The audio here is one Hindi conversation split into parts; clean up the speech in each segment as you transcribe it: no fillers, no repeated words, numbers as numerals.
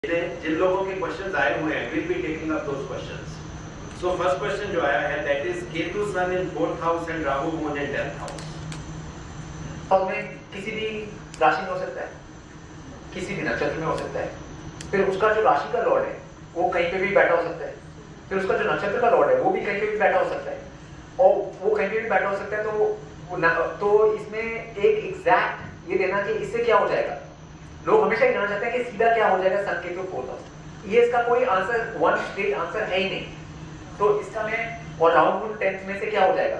जिन लोगों के क्वेश्चंस आए हुए हैं will be taking up those questions. So first question जो आया है that is Ketu sun in 4th house and Rahu moon in 10th house. और में किसी भी राशि में हो सकता है, किसी भी नक्षत्र में हो सकता है। फिर उसका जो राशि का लॉर्ड है वो कहीं पे भी बैठा हो सकता है, फिर उसका जो नक्षत्र का लॉर्ड है वो भी कहीं पे भी बैठा हो सकता है, और वो कहीं पे भी बैठा हो सकता है। तो इसमें एक एग्जैक्ट ये देना कि इससे क्या हो जाएगा, लोग हमेशा ये जानना चाहते हैं कि सीधा क्या हो जाएगा सन केतु 4th हाउस। ये इसका कोई आंसर वन स्ट्रेट आंसर है ही नहीं। तो इसका मैं और राहु मून 10th में से क्या हो जाएगा,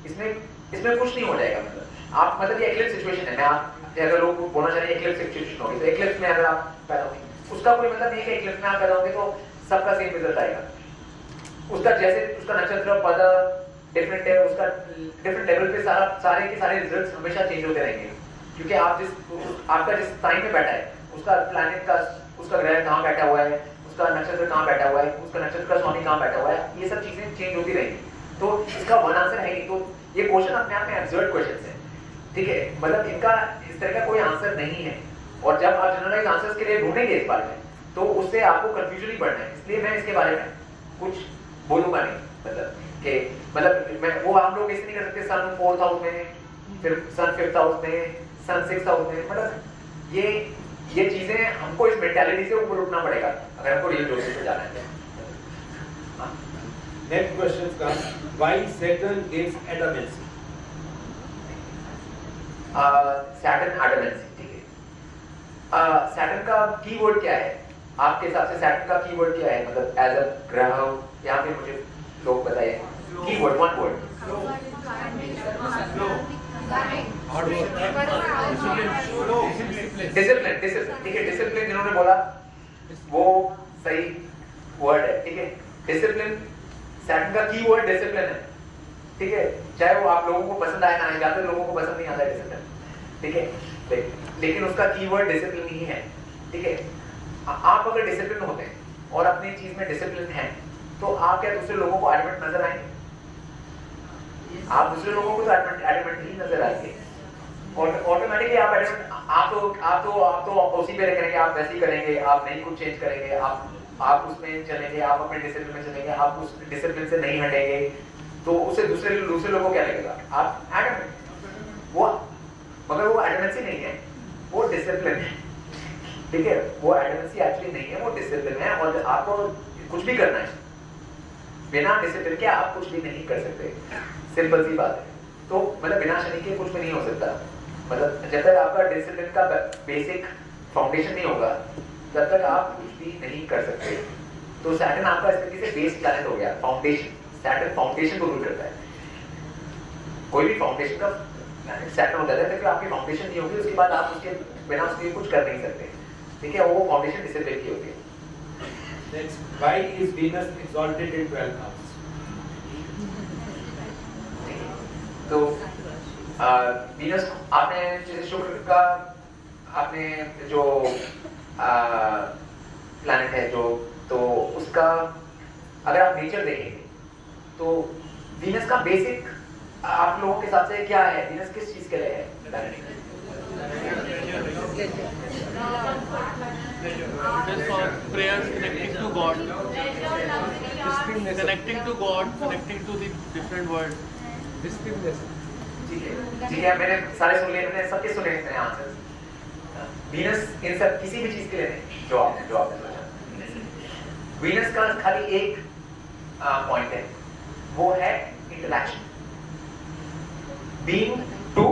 इसमें कुछ नहीं हो जाएगा। आप मतलब ये एक्लिप्स सिचुएशन है। मैं आप अगर लोग बोलना चाह रहे हैं एक्लिप्स सिचुएशन होगी, तो एक्लिप्स में अगर आप पैदा होंगे उसका कोई मतलब नहीं है कि एक्लिप्स में आप पैदा होंगे तो सबका सेम रिजल्ट आएगा। उसका जैसे उसका नक्षत्र पद डिफरेंट है, उसका डिफरेंट लेवल पे सारे के सारे रिजल्ट्स हमेशा चेंज होते रहेंगे, क्योंकि आपका जिस टाइम में बैठा है उसका प्लैनेट का उसका ग्रह कहाँ बैठा हुआ है, उसका नक्षत्र कहाँ बैठा हुआ है, उसका नक्षत्र का स्वामी कहाँ बैठा हुआ है, ये सब चीजें चेंज होती रहेंगी। तो इसका वन आंसर है नहीं। तो ये क्वेश्चन अपने आप में एब्सर्ड क्वेश्चन है, ठीक है। मतलब इनका इस तरह का कोई आंसर नहीं है। और जब आप जनरलाइज आंसर्स के लिए ढूंढेंगे इस बारे में तो उससे आपको कंफ्यूजन ही बढ़ना है। इसलिए मैं इसके बारे में कुछ बोलूंगा नहीं। मतलब मैं वो हम लोग ऐसे नहीं कर सकते सन 4th हाउस में, फिर सन 5th हाउस में, सन 6th हाउस में। मतलब ये चीजें हमको इस मेंटालिटी से ऊपर उठना पड़ेगा अगर हमको रियल ज्योतिष पे जाना है। नेक्स्ट क्वेश्चन का व्हाई सैटर्न गिव्स एडमेंसी। सैटर्न एडमेंसी, ठीक है। सैटर्न का कीवर्ड क्या है आपके हिसाब से? सैटर्न का कीवर्ड क्या है, मतलब एज अ ग्रह यहाँ पे मुझे लोग बताइए कीवर्ड, वन वर्ड। डिसिप्लिन, ठीक है। डिसिप्लिन जिन्होंने बोला वो सही वर्ड है, ठीक है। डिसिप्लिन, सैटर्न का कीवर्ड डिसिप्लिन है, ठीक है। चाहे वो आप लोगों को पसंद आए ना, ज्यादातर लोगों को पसंद नहीं आता है डिसिप्लिन, ठीक है, लेकिन उसका कीवर्ड डिसिप्लिन ही है, ठीक है। आप अगर डिसिप्लिन होते हैं और अपनी चीज में डिसिप्लिन हैं तो आप क्या दूसरे लोगों को एडमेंट नजर आएंगे? आप दूसरे लोगों को तो एडमेंट ही नजर आएंगे और ऑटोमेटिकली आप तो उसी पे करेंगे, आप वैसे ही करेंगे, आप नहीं कुछ चेंज करेंगे, आप उसमें चलेंगे, आप अपने डिसिप्लिन में चलेंगे, आप उस डिसिप्लिन से नहीं हटेंगे, तो उससे दूसरे लोगों को क्या लगेगा? आप एडमेंट। वो मगर वो एडमेंसी नहीं है, वो डिसिप्लिन है, ठीक है। वो एडमेंसी एक्चुअली नहीं है, वो डिसिप्लिन है। और आपको कुछ भी करना है, बिना डिसिप्लिन के आप कुछ भी नहीं कर सकते, सिंपल सी बात है। तो मतलब बिना शनि के कुछ भी नहीं हो सकता। मतलब जब तक आपका डिसिप्लिन का बेसिक फाउंडेशन नहीं होगा तब तक आप कुछ भी नहीं कर सकते। तो सैटर्न आपका इस तरीके से बेस प्लैनेट हो गया, फाउंडेशन। सैटर्न फाउंडेशन को रूल करता है। कोई भी फाउंडेशन का सैटर्न हो जाता है, तो आपकी फाउंडेशन नहीं होगी उसके बाद आप उसके बिना उसके कुछ कर नहीं सकते, ठीक है। वो फाउंडेशन डिसिप्लिन की होती है। Next, why is Venus exalted in 12th house? तो वीनस आपने जैसे शुक्र का आपने जो प्लैनेट है जो, तो उसका अगर आप नेचर देखेंगे तो वीनस का बेसिक आप लोगों के हिसाब से क्या है? वीनस किस चीज के लिए है planet? for prayers, connecting to God, connecting to God, connecting to the different world. ठीक है, मैंने सारे सुन लिए, मैंने सबके सुने हैं आंसर्स। वीनस इन सब किसी भी चीज के लिए नहीं जो आपने सोचा। वीनस का खाली एक पॉइंट है, वो है interaction, being to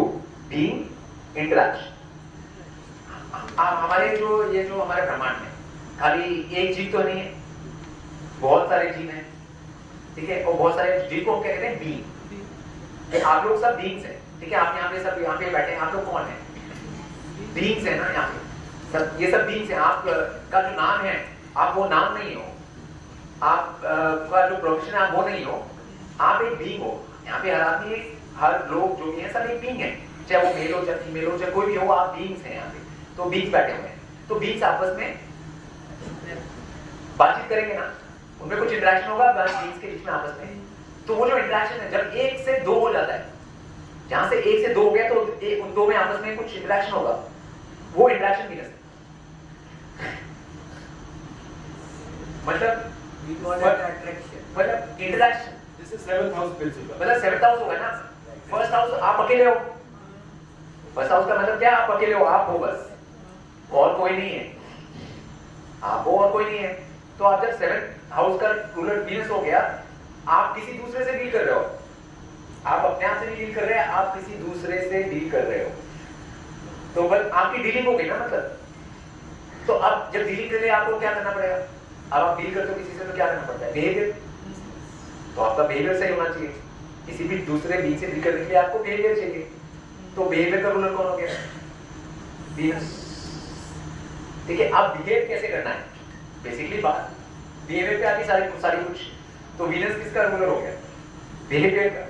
being interaction. हमारे जो हमारे ब्रह्मांड में खाली एक जीव तो नहीं है, बहुत सारे जीव हैं, ठीक है। और बहुत सारे जीव को हम क्या कहते हैं? बीइंग। आप लोग सब बीइंग्स हैं, ठीक है। आप यहाँ पे बैठे हैं, आप लोग कौन हैं? बीइंग्स हैं ना यहाँ पे सब, ये सब बीइंग्स हैं। आप का जो नाम है आप वो नाम नहीं हो, आप का जो प्रोफेशन है आप वो नहीं हो, आप एक बीइंग हो। यहाँ पे हर आदमी, हर लोग जो भी है सब एक बीइंग है, चाहे वो मेल हो चाहे फीमेल हो चाहे कोई भी हो, आप बीइंग्स हैं यहाँ पे। तो बीइंग्स बैठे हुए हैं, तो बीइंग्स आपस में बातचीत करेंगे ना, उनमें कुछ इंटरेक्शन होगा बीइंग्स के बीच में आपस में। तो वो जो इंटरेक्शन है जब 1 से 2 हो जाता है, जहां से 1 से 2 हो गया तो उन दो में आपस में कुछ इंटरेक्शन होगा, वो इंटरेक्शन वीनस है। मतलब We call it attraction. मतलब interaction, This is seventh house principle. मतलब 7th हाउस होगा ना, फर्स्ट हाउस आप अकेले हो, फर्स्ट हाउस का मतलब क्या, आप अकेले हो, आप हो बस, और कोई नहीं है, आप हो और कोई नहीं है। तो आप जब 7th हाउस का रूलर वीनस हो गया, आप किसी दूसरे से डील कर रहे हो, आप अपने आप से नहीं डील कर रहे हैं, आप किसी दूसरे से डील कर रहे हो, तो बस आपकी डीलिंग हो गई ना मतलब। तो अब जब डीलिंग के लिए आपको क्या करना पड़ेगा, अब आप डील करते हो किसी से तो क्या करना पड़ता है, बिहेवियर। तो आपका बिहेवियर सही होना चाहिए, किसी भी दूसरे बीच से डील करने के लिए आपको बिहेवियर चाहिए। तो बिहेवियर का रूलर कौन हो गया, वीनस। ठीक है, अब बिहेव कैसे करना है, बेसिकली बात बिहेवियर पे आती सारी कुछ। तो वीनस किसका रूलर हो गया, बिहेवियर का।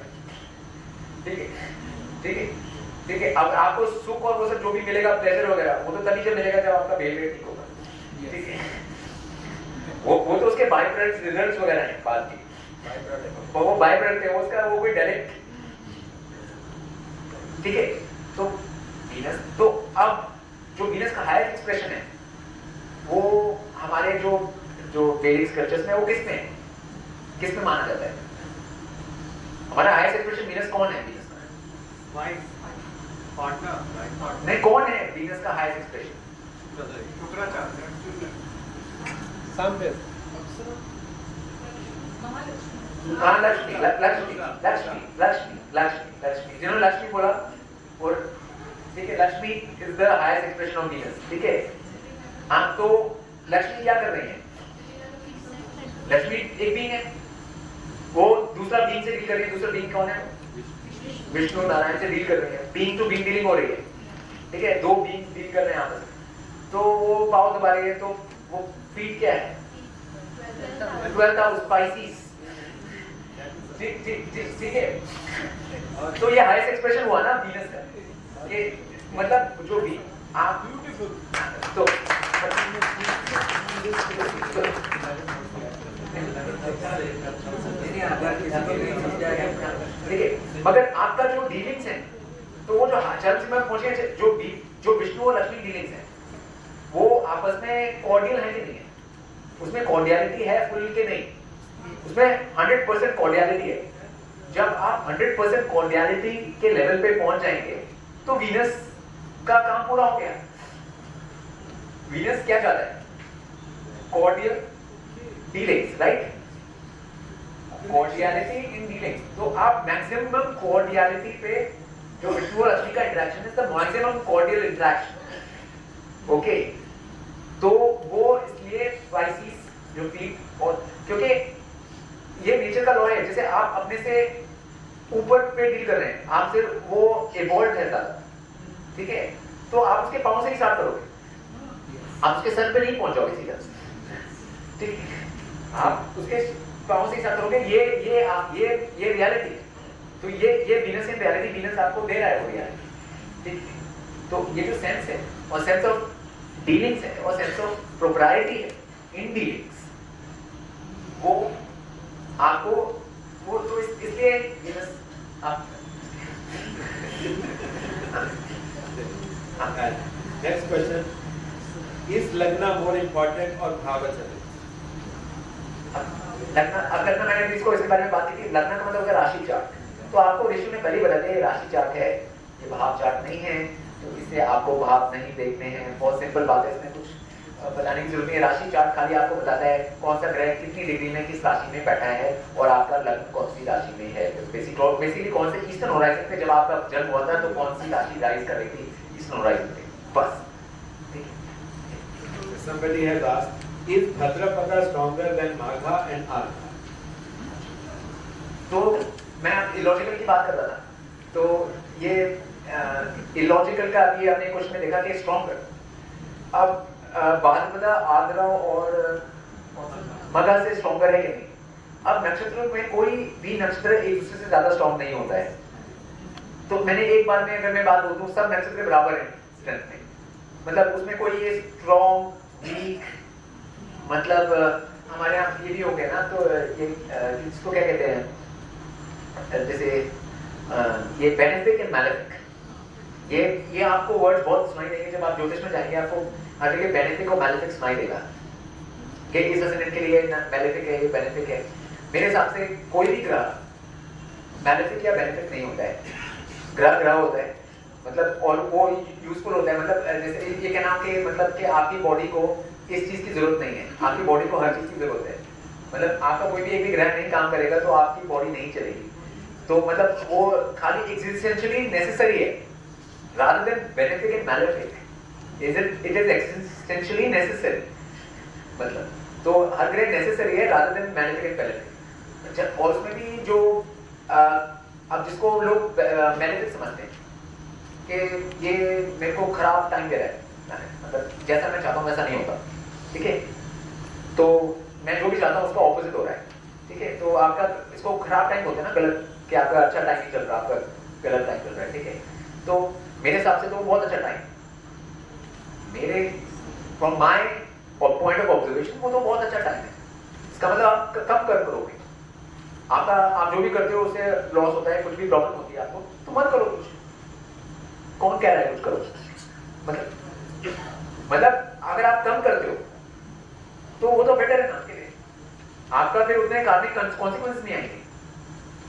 ठीक है, ठीक है, ठीक है। अब आपको सुख और वो सब जो भी मिलेगा, प्लेजर वगैरह, वो तो तभी जब मिलेगा जब आपका बिहेवियर ठीक होगा। ठीक है, वो तो उसके बाय प्रोडक्ट्स रिजल्ट्स वगैरह हैं बात की, वो बाय प्रोडक्ट है, उसका वो कोई डायरेक्ट। ठीक है, तो वीनस, तो अब जो वीनस का हायर एक्सप्रेशन है वो हमारे जो वेदिक स्क्रिप्चर्स में वो किस में माना जाता है, हमारा हायर एक्सप्रेशन वीनस कौन है, वीनस का Wife, partner, right partner. नहीं, कौन है वीनस का हायर एक्सप्रेशन, शुक्राचार्य. Samvit. हाँ, लक्ष्मी लक्ष्मी लक्ष्मी लक्ष्मी लक्ष्मी लक्ष्मी, जिन्होंने लक्ष्मी बोला, और ठीक है, Lakshmi is the highest expression of Venus. ठीक है, हाँ, तो लक्ष्मी क्या कर रही है, लक्ष्मी एक बीइंग है, वो दूसरा बीइंग से डील कर रही है। दूसरा बीइंग कौन है, विष्णु नारायण से डील कर रही है, बीइंग टू बीइंग डीलिंग हो रही है। ठीक है, दो बीइंग डील कर रहे हैं आपस में, तो वो पाव दबा रही है, तो वो फीट क्या है, 12th हाउस स्पाइसीज। ठीक ठीक ठीक ठीक है, तो ये हाईएस्ट एक्सप्रेशन हुआ ना वीनस का, ये मतलब जो भी आप तो देखिए, मगर आपका जो डीलिंग्स है, तो वो जो चरम सीमा में पहुंचे, जो विष्णु और लक्ष्मी डीलिंग्स है, वो आपस में कॉर्डियल है कि नहीं है, उसमें कॉर्डियलिटी है फुल के नहीं, उसमें 100% कॉर्डियलिटी है। जब आप 100% कॉर्डियलिटी के लेवल पे पहुंच जाएंगे तो वीनस का काम पूरा हो गया। वीनस क्या चाहता है, कॉर्डियल डीलिंग्स, राइट, कॉर्डियलिटी इन डीलिंग्स। तो आप मैक्सिमम कॉर्डियलिटी पे, जो विष्णु और लक्ष्मी का इंटरेक्शन है, the maximum cordial interaction. Okay, तो वो इसलिए स्पाइसीज जो थी, और क्योंकि ये नेचर का लॉ है, जैसे आप अपने से ऊपर पे डील कर रहे हैं, आपसे वो इवॉल्व है ज्यादा, ठीक है, तो आप उसके पांव से ही स्टार्ट करोगे, आप उसके सर पे नहीं पहुंच जाओगे सीधा, ठीक है, आप उसके पांव से ही स्टार्ट करोगे। ये रियलिटी है, तो ये वीनस इन रियलिटी, वीनस आपको दे रहा है वो रियलिटी, ठीक है। तो ये जो सेंस है, और सेंस ऑफ डीलिंग्स है, और सेंस ऑफ प्रोप्राइटी है इन डीलिंग्स, वो आपको वो तो इसलिए आप नेक्स्ट क्वेश्चन, इज लग्ना मोर इम्पोर्टेंट और भावचलित? लग्न, अब लग्न मैंने इसको इसके बारे में बात की थी। लग्न का मतलब होगा राशि चार्ट। तो आपको ऋषि ने पहले बता दिया, राशि चार्ट है, ये भाव चार्ट नहीं है, तो इससे आपको भाव नहीं देखने हैं। बहुत सिंपल बात है, इसमें कुछ बताने की जरूरत नहीं है। राशि चार्ट खाली आपको बताता है कौन सा ग्रह कितनी डिग्री में किस राशि में बैठा है, और आपका लग्न कौन सी राशि में है। बेसिकली कौन से ईस्टर्न होराइजन पे जब आपका जन्म हुआ था, तो कौन सी राशि राइज कर रही थी ईस्टर्न होराइजन पे, बस। Somebody has asked, is Bhadrapada stronger than Magha and Artha? तो मैं इलॉजिकल की बात कर रहा था, तो ये इलॉजिकल का अभी आपने क्वेश्चन में देखा कि स्ट्रॉन्गर। अब भाद्रपदा, आर्द्रा और मघा से स्ट्रॉन्गर है कि नहीं? अब नक्षत्रों में कोई भी नक्षत्र एक दूसरे से ज्यादा स्ट्रॉन्ग नहीं होता है। तो मैंने एक बार में अगर मैं बात बोलूं, सब नक्षत्र बराबर है स्ट्रेंथ में, मतलब उसमें कोई ये स्ट्रॉन्ग वीक, मतलब हमारे यहाँ ये भी हो गया ना, तो ये इसको क्या कहते हैं, जैसे ये बेनिफिक एंड मैलेफिक, ये आपको वर्ड बहुत सुनाई देंगे जब आप ज्योतिष में जाएंगे, आपको हर जगह बेनिफिक और मैलेफिक सुनाई देगा। कि इस असेंडेंट के लिए मैलेफिक है, ये बेनिफिक है। मेरे हिसाब से कोई भी ग्रह मैलेफिक या बेनिफिक नहीं होता है, ग्रह ग्रह होता है, मतलब और वो यूजफुल होता है। मतलब जैसे ये कहना कि मतलब कि आपकी बॉडी को इस चीज की जरूरत नहीं है, आपकी बॉडी को हर चीज की जरूरत है। मतलब आपका कोई भी एक भी ग्रह नहीं काम करेगा तो आपकी बॉडी नहीं चलेगी। तो मतलब वो खाली एग्जिस्टेंशियली नेसेसरी है rather than benefic and malefic. It is existentially necessary. मतलब तो हर ग्रह नेसेसरी है rather than malefic and malefic. अच्छा, और उसमें भी जो अब जिसको लोग malefic समझते हैं कि ये मेरे को खराब टाइम दे रहा है, मतलब जैसा मैं चाहता हूँ वैसा नहीं होता, ठीक है, तो मैं जो भी चाहता हूँ उसका ऑपोजिट हो रहा है, ठीक है, तो आपका इसको खराब टाइम बोलते हैं ना, गलत, कि आपका अच्छा टाइम नहीं चल रहा, आपका गलत टाइम चल रहा है, ठीक है। तो मेरे हिसाब से तो बहुत अच्छा टाइम, मेरे from my point of observation वो तो बहुत अच्छा टाइम है। इसका मतलब आप कब कर करोगे, आपका आप जो भी करते हो उससे लॉस होता है, कुछ भी प्रॉब्लम होती है आपको, तो मत करो कुछ। कौन कह रहा है कुछ करो? मतलब अगर आप कम करते हो तो वो तो बेटर है ना आपके लिए, आपका फिर उतने कार्मिक कॉन्सिक्वेंसेस नहीं आएंगे।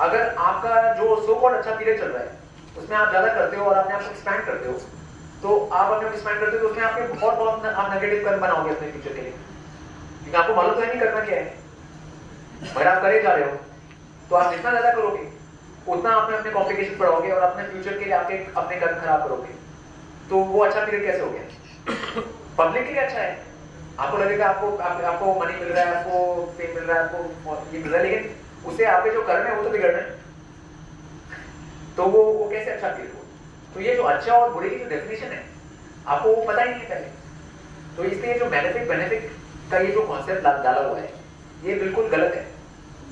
अगर आपका जो सो कॉल्ड अच्छा पीरियड चल रहा है उसमें आप ज्यादा करते हो और अपने आप को एक्सपैंड करते हो, तो आप अपने आप एक्सपैंड करते हो तो उसमें आपके बहुत आप नेगेटिव कर्म बनाओगे अपने फ्यूचर के लिए, क्योंकि आपको मालूम तो है नहीं करना क्या है, मगर आप करे जा रहे हो, तो आप जितना ज्यादा करोगे उतना आपने अपने कॉम्प्लिकेशन बढ़ाओगे और अपने फ्यूचर के लिए आपके अपने कर्म खराब करोगे। तो वो अच्छा पीरियड कैसे हो गया? पब्लिक के लिए अच्छा है, आपको लगेगा आपको मनी मिल रहा है, आपको फेम मिल रहा है, आपको ये मिल रहा है, लेकिन उससे आपके जो कर्म है वो तो बिगड़ रहे हैं, तो वो कैसे अच्छा पीरियड हो? तो ये जो अच्छा और बुरे की जो डेफिनेशन है आपको वो पता ही नहीं है पहले, तो इसलिए जो मैलेफिक बेनिफिक का ये जो कॉन्सेप्ट डाला हुआ है ये बिल्कुल गलत है।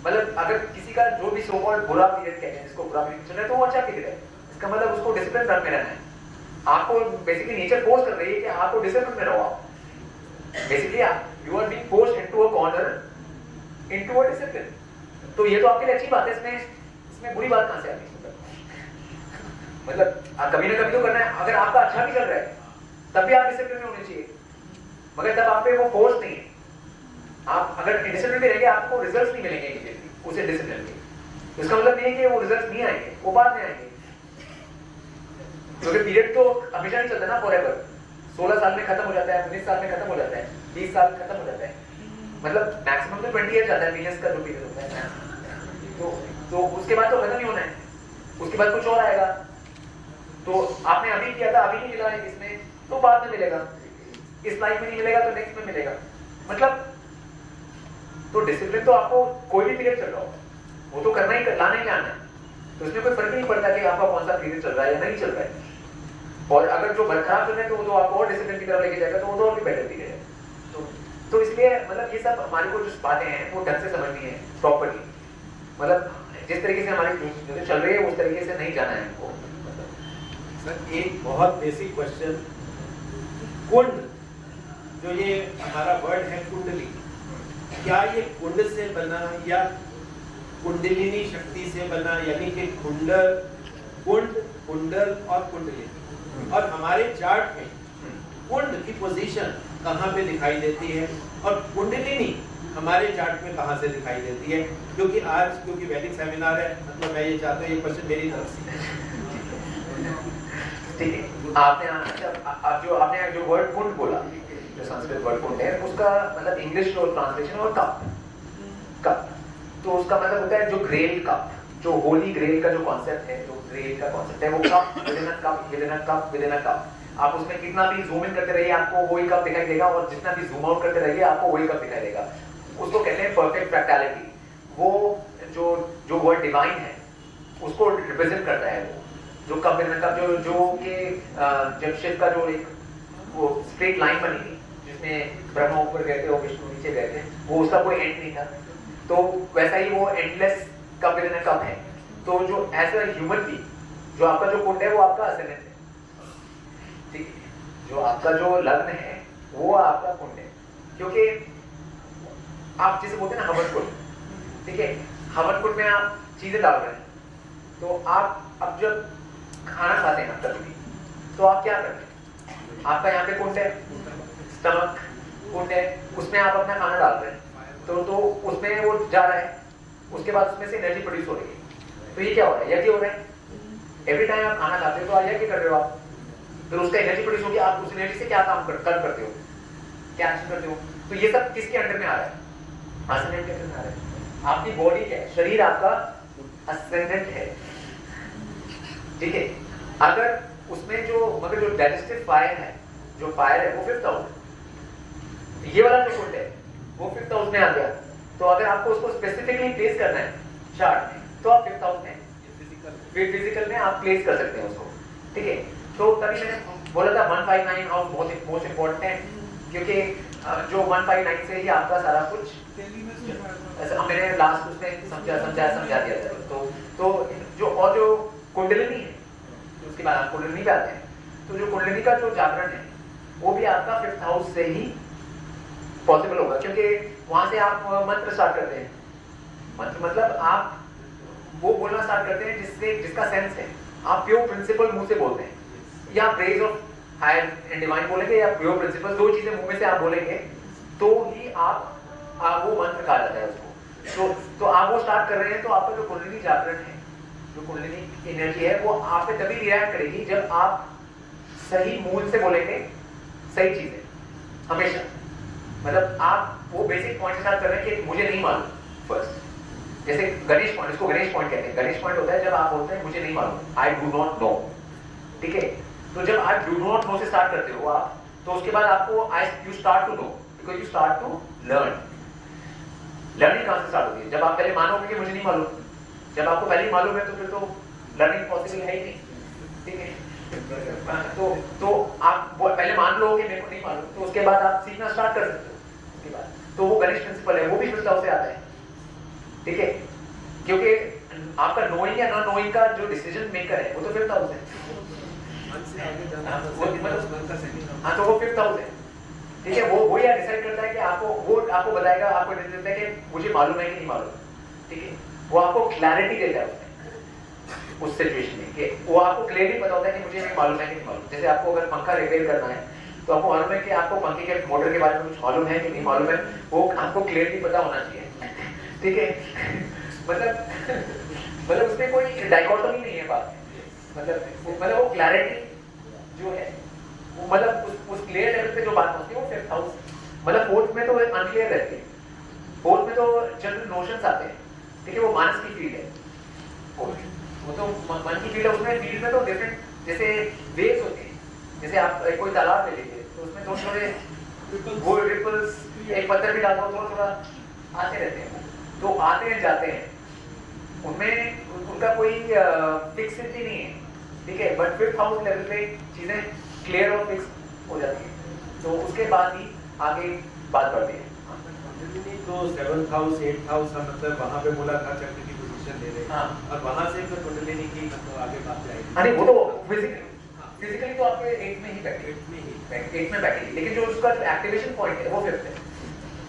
मतलब अगर किसी का जो भी सो कॉल्ड बुरा पीरियड कहते हैं, जिसको बुरा पीरियड चल रहा है, तो वो अच्छा पीरियड है, इसका मतलब उसको डिसिप्लिन में रहना है। आपको बेसिकली नेचर फोर्स कर रही है कि आपको डिसिप्लिन में रहो, आप basically you are being forced into a corner, into a discipline. तो ये तो आपके लिए अच्छी बात है, इसमें बुरी बात कहां से आती है? मतलब कभी ना कभी तो करना है। अगर आपका अच्छा भी चल रहा है तब भी आप डिसिप्लिन में होने चाहिए, मगर तब आप पे वो फोर्स नहीं है। आप अगर डिसिप्लिन में रहेंगे आपको रिजल्ट्स नहीं मिलेंगे इमीडिएटली उसे डिसिप्लिन के, इसका मतलब नहीं है कि वो रिजल्ट्स नहीं आएंगे, वो बाद में आएंगे, क्योंकि पीरियड तो हमेशा नहीं चलता ना फॉरएवर। 16 साल में खत्म हो जाता है, 19 साल में खत्म हो जाता है, 20 साल में खत्म हो जाता है, मतलब मैक्सिमम तो 20 ईयर जाता है वीनस का जो पीरियड होता है, तो उसके बाद तो खत्म ही होना है, उसके बाद कुछ और आएगा। तो आपने अभी किया था, अभी नहीं मिला है इसमें, तो बाद में मिलेगा, इस लाइफ में नहीं मिलेगा तो नेक्स्ट में मिलेगा। मतलब तो डिसिप्लिन तो आपको कोई भी पीरियड चल रहा हो वो तो करना ही, लाना ही लाना है, तो इसमें कोई फर्क नहीं पड़ता कि आपका कौन सा पीरियड चल रहा है या नहीं चल रहा है। और अगर जो खराब चल रहा है तो वो तो आपको और डिसिप्लिन की तरफ लेके जाएगा, तो वो तो और भी बेटर पीरियड है। तो इसलिए मतलब ये सब हमारे को जो बातें हैं वो ढंग से समझनी है प्रॉपर्ली, मतलब जिस तरीके से हमारी जो चल रही है उस तरीके से नहीं जाना है हमको। सर एक बहुत बेसिक क्वेश्चन, कुंड जो ये हमारा वर्ड है कुंडली, क्या ये कुंड से बना या कुंडलिनी शक्ति से बना, यानी कि कुंडल, कुंड, कुंडल और कुंडली, और हमारे चार्ट में कुंड की पोजीशन कहाँ पे दिखाई देती है और कुंडलिनी हमारे चार्ट में कहाँ से दिखाई देती है? क्योंकि वैदिक सेमिनार है, मतलब मैं ये चाहता हूँ ये क्वेश्चन मेरी तरफ से। ठीक है, आपने जो वर्ड कुंड बोला, जो संस्कृत वर्ड कुंड है, उसका मतलब इंग्लिश और ट्रांसलेशन और कप, तो उसका मतलब होता है जो ग्रेल कप, जो होली ग्रेल का जो कॉन्सेप्ट है, जो ग्रेल का कॉन्सेप्ट है, वो cup within a cup within a cup within a cup. आप उसमें कितना भी जूम इन करते रहिए आपको वही कप दिखाई देगा, और जितना भी जूम आउट करते रहिए आपको वही कप दिखाई देगा। उसको कहते हैं परफेक्ट फ्रैक्टैलिटी। वो जो वर्ड डिवाइन है उसको रिप्रेजेंट करता है। वो जो कप विदिन अ कप, जो कि जब शिव का जो एक वो स्ट्रेट लाइन बनी थी जिसमें ब्रह्मा ऊपर गए थे और विष्णु नीचे गए थे, वो उसका कोई एंड नहीं था, तो वैसा ही वो endless cup within a cup है। तो जो एज अ ह्यूमन बीइंग, जो आपका जो कुंड है वो आपका असेंडेंट है, ठीक है, जो आपका जो लग्न है वो आपका कुंड है, क्योंकि आप जिसे बोलते हैं ना हवन कुंड, ठीक है, हवन कुंड में आप चीजें डाल रहे हैं, तो आप अब जब खाना खाते हैं कभी, तो आप क्या करते हैं? आपका यहाँ पे कुंड है, स्टमक, कुंड है, उसमें आप अपना खाना डाल रहे हैं, तो उसमें वो जा रहा है, उसके बाद उसमें से एनर्जी प्रोड्यूस हो रही है। तो ये क्या हो रहा है? यज्ञ हो रहा है। एवरी टाइम आप खाना खाते हो तो आप यज्ञ कर रहे हो आप, फिर उसका एनर्जी प्रोड्यूस होगी, आप उस एनर्जी से क्या काम करते हो, क्या एक्शन करते हो। तो ये सब किसके अंडर में आ रहा है? असेंडेंट के अंडर में आ रहा है। आपकी बॉडी क्या है? शरीर आपका असेंडेंट है, ठीक है। अगर उसमें मगर जो डाइजेस्टिव फायर है, जो फायर है वो 5th हाउस, ये वाला जो कुंड है वो 5th हाउस में आ गया। तो अगर आपको उसको स्पेसिफिकली प्लेस करना है चार्ट में, तो आप 5th हाउस में फिजिकल में आप प्लेस कर सकते हैं उसको, ठीक है। तो तभी मैंने बोला था 159 हाउस मोस्ट इम्पोर्टेंट है, क्योंकि जो 159 से ही आपका सारा कुछ, ऐसा मैंने लास्ट उसमें समझा दिया था। तो जो कुंडलिनी है, उसके बाद आप कुंडलिनी पे आते हैं, तो जो कुंडलिनी का जो जागरण है वो भी आपका 5th हाउस से ही पॉसिबल होगा, क्योंकि वहां से आप मंत्र स्टार्ट करते हैं। मंत्र मतलब आप वो बोलना स्टार्ट करते हैं जिसका सेंस है। आप प्योर प्रिंसिपल मुंह से बोलते हैं, या praise of higher and divine बोलेंगे, या प्योर प्रिंसिपल, दो चीजें मुंह में से आप बोलेंगे तो ही आप वो मंत्र कहा जाता है उसको। तो आप वो स्टार्ट कर रहे हैं, तो आपका जो कुंडलिनी जागरण है, जो कुंडलिनी एनर्जी है, वो आप पे तभी रिएक्ट करेगी जब आप सही मूल से बोलेंगे सही चीजें, हमेशा। मतलब आप वो बेसिक पॉइंट स्टार्ट कर रहे हैं कि मुझे नहीं मालूम फर्स्ट, जैसे गणेश पॉइंट, इसको गणेश पॉइंट कहते हैं। गणेश पॉइंट होता है जब आप बोलते हैं मुझे नहीं मालूम, आई डू नॉट नो, ठीक है। तो जब आप डू नॉट नो से स्टार्ट करते हो आप, तो उसके बाद आपको you start to know, because you start to learn. Learning कहां से स्टार्ट होती है? जब आप पहले मानोगे कि मुझे नहीं मालूम। जब आपको पहले ही मालूम है तो फिर तो लर्निंग पॉसिबल है ही नहीं, ठीक है। तो आप पहले मान लो कि मेरे को नहीं मालूम, तो उसके बाद आप सीखना स्टार्ट कर सकते हो। उसके बाद तो वो गणेश प्रिंसिपल है, वो भी 5th हाउस से आता है, ठीक है। क्योंकि आपका नोइंग या नॉन नोइंग का जो डिसीजन मेकर है वो तो 5th हाउस है। हाँ, तो वो 5th हाउस है, ठीक है। वो यह डिसाइड करता है कि आपको बताएगा, आपको देता है कि मुझे मालूम है कि नहीं मालूम, ठीक है। वो आपको क्लैरिटी देता है उस सिचुएशन में, कि वो आपको क्लियरली पता होता है कि मुझे नहीं मालूम है कि नहीं मालूम। जैसे आपको अगर पंखा रिपेयर करना है, तो आपको मालूम है कि आपको पंखे के मोटर के बारे में कुछ मालूम है कि नहीं मालूम है, वो आपको क्लियरली पता होना चाहिए, ठीक है। मतलब उसमें कोई डाइकोटोमी नहीं है बात, मतलब वो क्लैरिटी जो है, वो मतलब उस क्लियर लेवल पे जो बात होती है वो 5th हाउस। मतलब 4th में तो अनक्लियर रहती है, 4th में तो जनरल नोशंस आते हैं, ठीक है। वो मानस की फील्ड है, वो तो मन की फील्ड है। उसमें फील्ड में तो डिफरेंट, जैसे वेव्स होती हैं, जैसे आप कोई तालाब ले लीजिए, तो उसमें थोड़े वो रिपल्स, एक पत्थर भी डालता हो थोड़ा आते रहते हैं, तो आते हैं जाते हैं, उनमें उनका कोई फिक्सिटी नहीं है, ठीक है। बट 5th हाउस लेवल पे चीजें क्लियर और फिक्स हो जाती है, तो उसके बाद ही आगे बात बढ़ती है। तो 7th हाउस 8th हाउस का मतलब वहां पे मूलाधार चक्र की पोजीशन ले रहे हैं, हाँ। और वहां से फिर कुंडलिनी की मतलब आगे बात जाएगी। अरे वो तो फिजिकली तो आपके 8 में ही बैठेगी, 8 में बैठेगी, लेकिन जो उसका एक्टिवेशन पॉइंट है वो 5th है।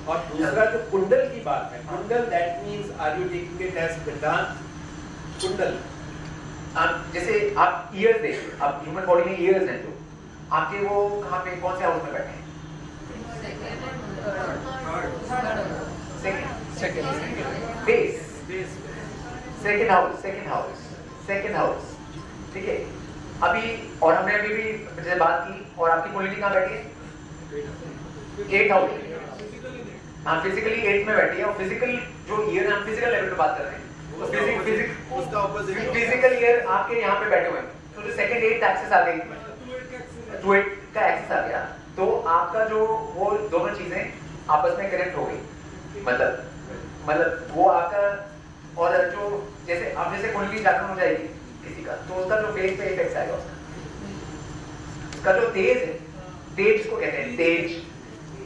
और दूसरा जो कुंडल की बात है, Kundal that means are you taking it as Vedant Kundal? आप जैसे आप ईयर्स देखिए, आप ह्यूमन बॉडी में ईयर्स हैं, जो आपके वो कहाँ पे कौन से हाउस में बैठे हैं? सेकंड हाउस, ठीक है। अभी और हमने अभी भी जैसे बात की, और आपकी कुंडली कहाँ बैठी है? 8th house. हाँ, फिजिकली 8 में बैठी है, और फिजिकल जो ईयर हम फिजिकल लेवल पे बात कर रहे हैं, तो फिजिकल ईयर आपके यहाँ पे बैठे हुए हैं, तो जो सेकंड 8th एक्सिस आ गई, 2 का एक्सिस आ गया, तो आपका जो वो दोनों चीजें आपस में कनेक्ट हो गई। मतलब वो आपका, और जो जैसे अब जैसे कुंडली जागरण हो जाएगी किसी का, तो उसका जो फेस पे इफेक्ट आएगा, उसका जो तेज है, तेज जिसको कहते हैं तेज,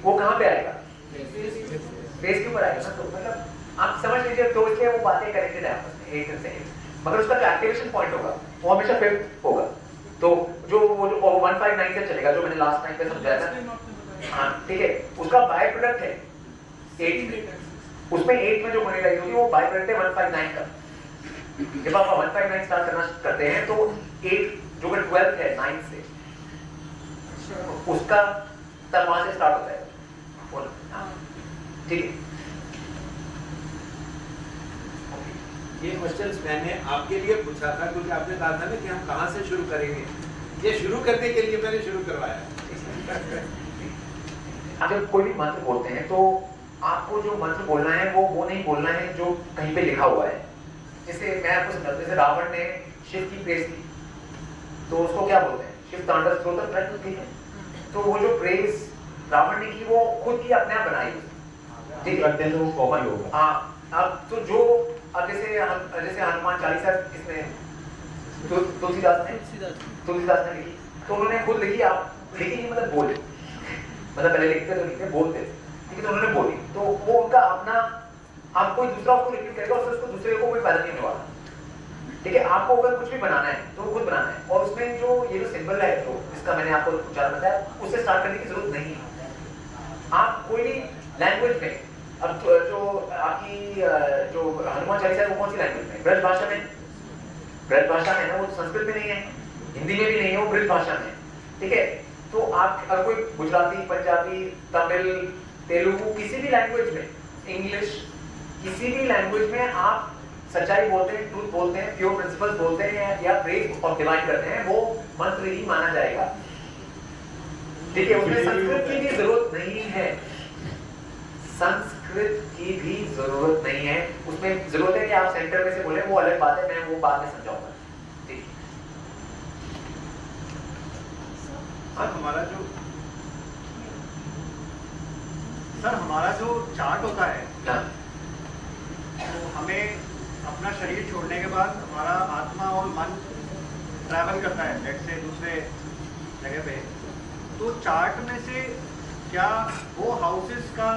वो कहाँ पे आएगा? फेस के ऊपर आएगा ना। तो मतलब आप समझ लीजिए, तो इसलिए वो बातें कनेक्टेड है आपस में 8 से 8, मगर उसका जो एक्टिवेशन पॉइंट होगा वो हमेशा 5th होगा। तो जो 159 से चलेगा, जो मैंने लास्ट टाइम पे समझाया था, हाँ, ठीक है, उसका बाय प्रोडक्ट है 8 में, उसमें 8 में जो होने लगी होगी वो बाय प्रोडक्ट है 159 का। जब आप 159 स्टार्ट करना करते हैं, तो 8 जो 12th है 9 से, उसका तब वहां से स्टार्ट होता है, ठीक है। ये क्वेश्चंस मैंने आपके लिए पूछा था क्योंकि आपने कहा था ना कि हम कहाँ से शुरू करेंगे, ये शुरू करने के लिए मैंने शुरू करवाया। जब कोई भी मंत्र बोलते हैं तो आपको जो मंत्र बोलना है वो नहीं बोलना है जो कहीं पे लिखा हुआ है। जैसे मैं आपको समझाता हूं, जैसे रावण ने शिव की प्रेस की तो उसको क्या बोलते हैं, शिव तांडव स्तोत्र, ठीक है। तो वो जो प्रेस रावण ने की वो खुद की अपने आप बनाई, ठीक है, करते हैं तो वो कॉमन होगा। हाँ, अब तो जो अब जैसे हनुमान चालीसा इसमें तुलसीदास ने लिखी, तो उन्होंने खुद लिखी, आप लिखी नहीं मतलब बोले, मतलब पहले लिखते तो लिखते बोलते, ठीक है, तो उन्होंने बोली, तो वो उनका अपना, आप कोई दूसरा उसको रिपीट करेगा और उसको दूसरे को कोई फायदा नहीं होने वाला, ठीक है। आपको अगर कुछ भी बनाना है तो वो खुद बनाना है, और उसमें जो ये जो सिंबल है जो जिसका मैंने आपको उच्चारण बताया उससे स्टार्ट करने की जरूरत नहीं है। आप कोई भी लैंग्वेज में, अब जो आपकी जो हनुमान चालीसा है वो कौन सी लैंग्वेज में, ब्रज भाषा में, ब्रज भाषा में है ना, वो संस्कृत में नहीं है, हिंदी में भी नहीं है, वो ब्रज भाषा में, ठीक है। तो आप अगर कोई गुजराती, पंजाबी, तमिल, तेलुगु, किसी भी लैंग्वेज में, इंग्लिश, किसी भी लैंग्वेज में आप सच्चाई बोलते हैं, ट्रूथ बोलते हैं, प्योर प्रिंसिपल्स बोलते हैं या प्रेज और डिवाइन करते हैं, वो मंत्र ही माना जाएगा, ठीक है। उसमें संस्कृत की भी जरूरत नहीं है, संस्कृत की भी जरूरत नहीं है, उसमें जरूरत है कि आप सेंटर में से बोले, वो अलग बात है, मैं वो बाद में समझाऊंगा, ठीक। सर हमारा जो चार्ट होता है हाँ। तो हमें अपना शरीर छोड़ने के बाद हमारा आत्मा और मन ट्रैवल करता है लेट से दूसरे जगह पे, तो चार्ट में से क्या वो हाउसेस का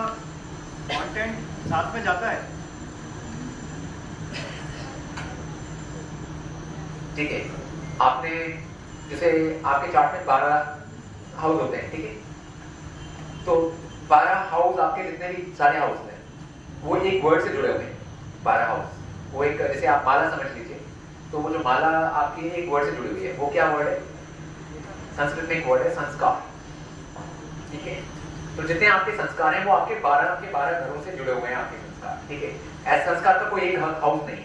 कंटेंट साथ में जाता है? ठीक है, आपने जैसे आपके चार्ट में 12 हाउस होते हैं, ठीक है, तो 12 हाउस आपके जितने भी सारे हाउस हैं वो एक वर्ड से जुड़े हुए हैं। 12 हाउस वो एक, जैसे आप माला समझ लीजिए, तो वो जो माला आपकी एक वर्ड से जुड़ी हुई है, वो क्या वर्ड है, संस्कृत में एक वर्ड है संस्कार, ठीक है। तो जितने आपके संस्कार हैं वो आपके 12 घरों से जुड़े हुए हैं, आपके संस्कार, ठीक है। ऐसे संस्कार का कोई एक हाउस नहीं,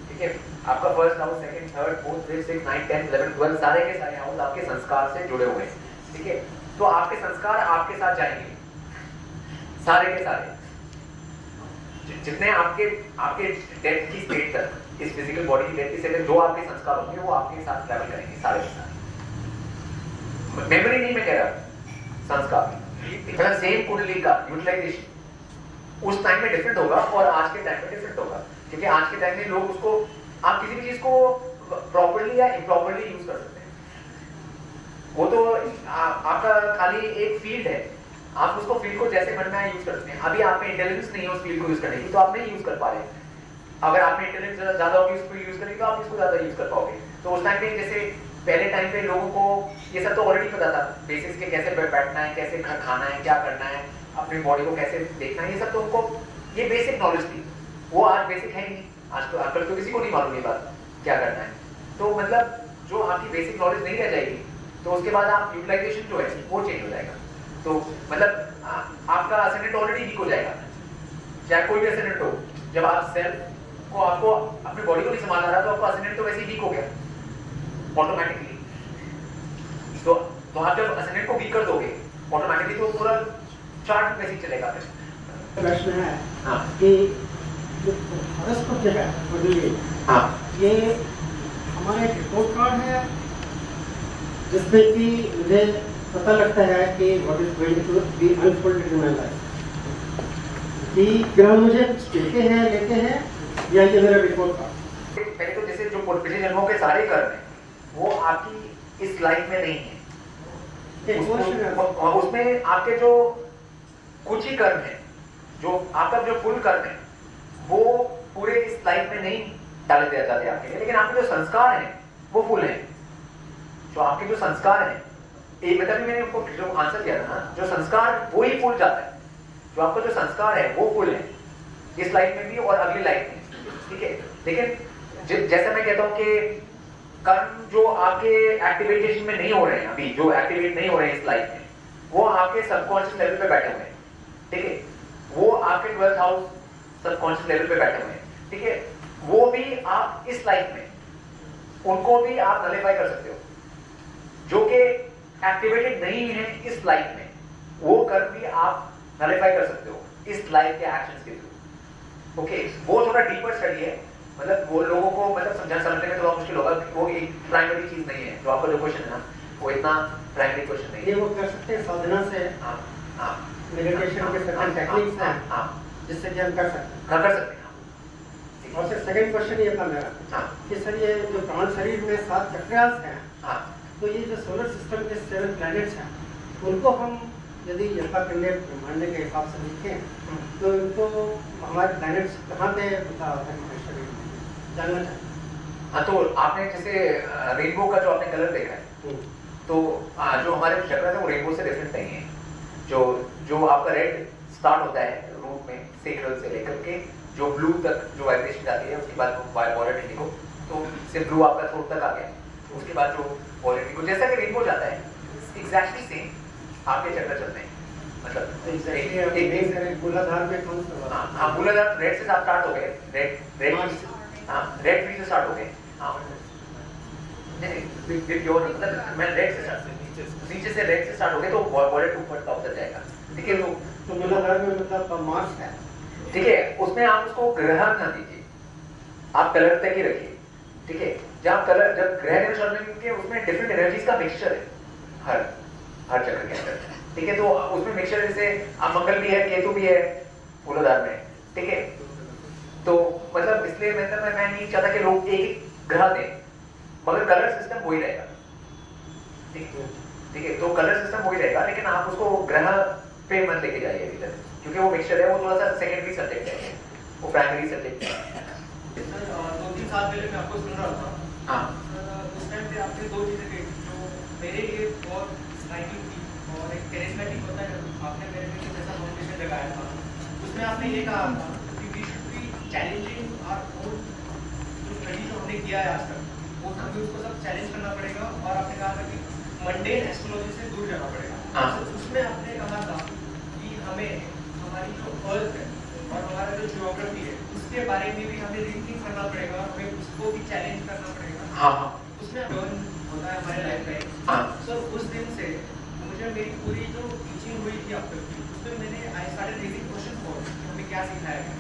ठीक है। आपका first house, second, third, fourth, fifth, sixth, 9, 10, 11, 12 सारे के सारे हाउस आपके संस्कार से जुड़े हुए हैं, ठीक है। तो आपके संस्कार आपके साथ जाएंगे, सारे के सारे, जितने आपके डेथ की स्टेट तक, इस फिजिकल बॉडी की डेथ की स्टेट तक जो आपके संस्कार होंगे वो आपके साथ ट्रैवल करेंगे, सारे के सारे। मेमोरी नहीं मैं कह रहा, संस्कार। सेम कुंडली का यूटिलाइजेशन उस टाइम में डिफरेंट होगा और आज के टाइम में डिफरेंट होगा, क्योंकि आज के टाइम में लोग उसको, आप किसी भी चीज को प्रॉपर्ली या इम्प्रॉपर्ली यूज कर सकते हैं, वो तो आपका खाली एक फील्ड है, आप उसको फील्ड को जैसे मन में यूज कर सकते हैं। अभी आप में इंटेलिजेंस नहीं है उस फील्ड को यूज करने की, तो आप नहीं यूज कर पा रहे। अगर आप में इंटेलिजेंस ज्यादा होगी उसको यूज करेंगे तो आप इसको ज्यादा यूज कर पाओगे। तो उस टाइम पे जैसे पहले टाइम पे लोगों को ये सब तो ऑलरेडी पता था, बेसिक्स के कैसे बैठना है, कैसे खाना है, क्या करना है, अपनी बॉडी को कैसे देखना है, ये सब तो उनको ये बेसिक नॉलेज थी। वो आज बेसिक है ही नहीं, आज तो आजकल तो किसी को नहीं मालूम ये बात क्या करना है। तो मतलब जो आपकी बेसिक नॉलेज नहीं रह जाएगी तो उसके बाद आप यूटिलाइजेशन जो है वो चेंज हो जाएगा। तो मतलब आपका असेंडेंट ऑलरेडी वीक हो जाएगा, चाहे कोई भी असेंडेंट हो। जब आप सेल्फ को, आपको अपनी बॉडी को नहीं संभालना रहा तो आपका असेंडेंट तो वैसे ही वीक हो गया ऑटोमेटिकली। तो आप जब असेंडेंट को वीक कर दोगे ऑटोमेटिकली तो पूरा चार्ट वैसे ही चलेगा। फिर प्रश्न है हाँ कि जो हॉरोस्कोप जो है कुंडली, हाँ ये हमारा एक रिपोर्ट कार्ड है जिसमें कि मुझे पता लगता है कि what is going to be unfolded in my life, कि ग्रह मुझे कुछ देते हैं, लेते हैं, या ये मेरा रिपोर्ट कार्ड। पहले तो जैसे जो पिछले जन्मों के सारे कर्म हैं वो आपकी इस लाइफ में नहीं है। उसमें आपके जो कुछ ही कर्म है, जो आपका जो फुल कर्म है वो पूरे इस लाइफ में नहीं डाले दिया जाते आपके लिए, लेकिन आपके जो संस्कार हैं वो फुल हैं। जो आपके जो संस्कार हैं, एक मतलब मैंने आपको जो आंसर दिया था ना, जो संस्कार वो ही फुल जाता है। जो आपका जो संस्कार है वो फुल है इस लाइफ में भी और अगली लाइफ में, ठीक है। लेकिन जैसे मैं कहता हूँ कि कर्म जो आपके एक्टिवेशन में नहीं हो रहे हैं, अभी जो एक्टिवेट नहीं हो रहे हैं इस लाइफ में, वो आपके सबकॉन्शियस लेवल पे बैठे हुए हैं, ठीक है, वो आपके 12th हाउस सबकॉन्शियस लेवल पे बैठे हुए हैं, ठीक है, वो भी आप इस लाइफ में उनको भी आप नलिफाई कर सकते हो, जो कि एक्टिवेटेड नहीं है इस लाइफ में, वो कर भी आप नलिफाई कर सकते हो इस लाइफ के एक्शंस के थ्रू। ओके, वो थोड़ा डीपर स्टडी है, मतलब वो लोगों को मतलब समझने में थोड़ा मुश्किल होगा, वो एक प्राइमरी चीज नहीं है, जो आपका जो क्वेश्चन है ना वो इतना प्राइमरी क्वेश्चन नहीं ये है। वो कर सकते हैं साधना से, हाँ, मेडिटेशन के सर्टेन टेक्निक्स हैं जिससे कि हम कर सकते हैं। कर सकते हैं। और सर सेकंड क्वेश्चन ये था मेरा हाँ, कि सर ये जो प्राण शरीर में 7 चक्रास हैं, हाँ, तो ये जो सोलर सिस्टम के 7 प्लैनेट्स हैं, उनको हम यदि यथा पिंडे ब्रह्मांड के हिसाब से देखें तो इनको हमारे प्लैनेट्स कहाँ पे बता होता है हमारे शरीर में, जानना चाहिए। हाँ, तो आपने जैसे रेनबो का जो आपने कलर देखा है, तो जो हमारे चक्र है वो रेनबो से डिफरेंट नहीं है। जो आपका रेड स्टार्ट होता है रूट में सेक्रल से लेकर के जो ब्लू तक जो वाइब्रेशन जाती है, उसके बाद वॉयलेट इंडिगो, तो से ब्लू आपका थ्रोट तक आ गया, उसके बाद जो वॉयलेट इंडिगो जैसा कि रेनबो जाता है एग्जैक्टली सेम आपके चक्र चलते हैं, मतलब एक मूलाधार में कौन सा? हाँ, मूलाधार रेड से स्टार्ट हो गए, रेड ट्री से स्टार्ट हो गए। हाँ, नहीं प्योर मतलब मैं रेड से नीचे से रेड से स्टार्ट हो गए तो वॉयलेट ऊपर टॉप तक जाएगा, ठीक है। तो मूलाधार में मतलब मार्स है, ठीक है, उसमें आप उसको ग्रह न दीजिए, आप कलर तक ही रखिए, ठीक है। जब ग्रह के उसमें डिफरेंट एनर्जीज का मिक्सचर है हर चक्र के अंदर, ठीक है, तो उसमें मिक्सचर जैसे आप मंगल भी है, केतु भी है मूलाधार में, ठीक है, तो मतलब इसलिए मतलब मैं नहीं चाहता कि लोग एक ग्रह दें, मगर कलर सिस्टम वही रहेगा, ठीक है, तो कलर सिस्टम वही रहेगा, लेकिन आप उसको ग्रह पे मत लेके जाइए अभी तक, क्योंकि वो मिक्सचर है, वो थोड़ा सा सेकेंडरी सब्जेक्ट है, वो प्राइमरी सब्जेक्ट है। सर 2-3 साल पहले मैं आपको सुन रहा था, हाँ, उस टाइम पे आपने 2 चीजें कही जो मेरे लिए बहुत स्ट्राइकिंग थी, और एक कैरिस्मेटिक होता है, आपने मेरे लिए कुछ ऐसा फाउंडेशन लगाया था, उसमें आपने ये कहा था कि we should be challenging our own, जो स्टडी जो हमने किया है आज तक वो हमें उसको सब चैलेंज करना पड़ेगा, और आपने कहा था कि मंडेन एस्ट्रोलॉजी से दूर जाना पड़ेगा। हाँ। तो उसमें आपने कहा था कि हमें हमारी जो अर्थ है और हमारा जो ज्योग्राफी है उसके बारे में भी हमें रीथिंक करना पड़ेगा, हमें उसको भी चैलेंज करना पड़ेगा। हाँ, उसमें टर्न होता है हमारे लाइफ में। हाँ, सर उस दिन से मुझे मेरी पूरी जो टीचिंग हुई थी अब तक की, उसमें मैंने I started raising question for हमें क्या सिखाया गया।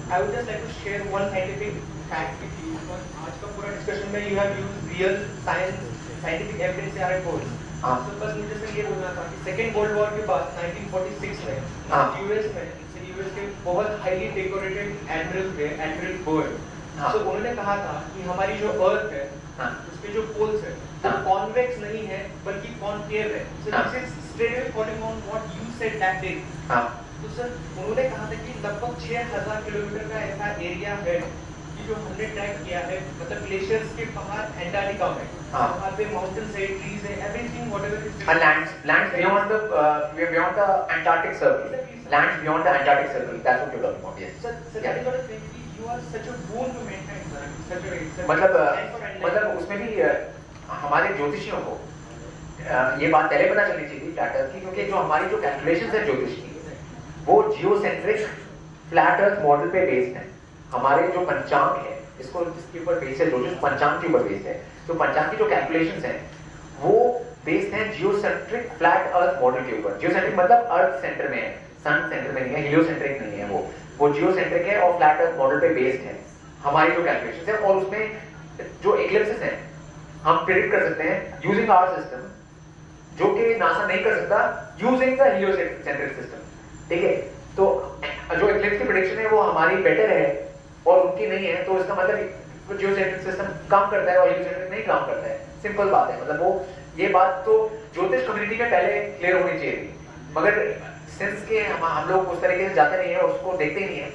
I would just like to share one scientific fact with you, और आज का पूरा डिस्कशन में you have used real scientific evidence या रिपोर्ट्स। हाँ, तो बस मुझे सिर्फ ये बोलना था कि सेकेंड वर्ल्ड वॉर के बाद 1946 में हाँ, यूएस के बहुत हाईली डेकोरेटेड एडमिरल थे, एडमिरल बर्ड। हाँ, तो उन्होंने कहा था कि हमारी जो अर्थ है हाँ, उसके जो पोल्स है वो हाँ, कॉन्वेक्स नहीं है बल्कि कॉनकेव है। सो हाँ, this is straight away following on what you said that day. हाँ, तो सर उन्होंने कहा था कि लगभग 6000 किलोमीटर का ऐसा एरिया है कि जो हमने ट्रैक किया है, मतलब ग्लेशियर्स के बाहर एंटार्क्टिका में, हाँ, वहाँ पे माउंटेन्स है, ट्रीज है, everything whatever is lands beyond the Antarctic Circle, lands beyond the Antarctic Circle, that's what you're talking about, yes. Sir Yeah. That is what I think you are such a boon to mankind sir, such a way मतलब उसमें भी हमारे ज्योतिषियों को ये बात पहले पता चलनी चाहिए फ्लैट अर्थ की, क्योंकि जो हमारी जो कैलकुलेशंस है ज्योतिष की वो जियोसेंट्रिक फ्लैट अर्थ मॉडल पे बेस्ड है। हमारे जो पंचांग है इसको इसके ऊपर बेस्ड है, ज्योतिष पंचांग के ऊपर बेस्ड है, तो पंचांग की जो कैलकुलेशंस हैं वो बेस्ड है जियोसेंट्रिक फ्लैट अर्थ मॉडल के ऊपर। जियोसेंट्रिक मतलब अर्थ सेंटर में है, सन सेंटर में नहीं है, हिलियोसेंट्रिक नहीं है, वो जियोसेंट्रिक है और फ्लैट अर्थ मॉडल पे बेस्ड है हमारी जो कैलकुलेशंस है। और उसमें जो इक्लिप्सेस हैं हम प्रिडिक्ट कर सकते हैं यूजिंग आवर सिस्टम, जो कि नासा नहीं कर सकता यूजिंग द हिलियोसेंट्रिक सिस्टम, ठीक है। तो जो इक्लिप्स की प्रेडिक्शन है वो हमारी बेटर है और उनकी नहीं है, तो इसका मतलब जियोसेंट्रिक सिस्टम काम करता है और हिलियोसेंट्रिक नहीं काम करता है, सिंपल बात है। मतलब वो ये बात तो ज्योतिष कम्युनिटी में पहले क्लियर होनी चाहिए थी, मगर सिंस के हम लोग उस तरीके से जाते नहीं है, उसको देखते ही नहीं है,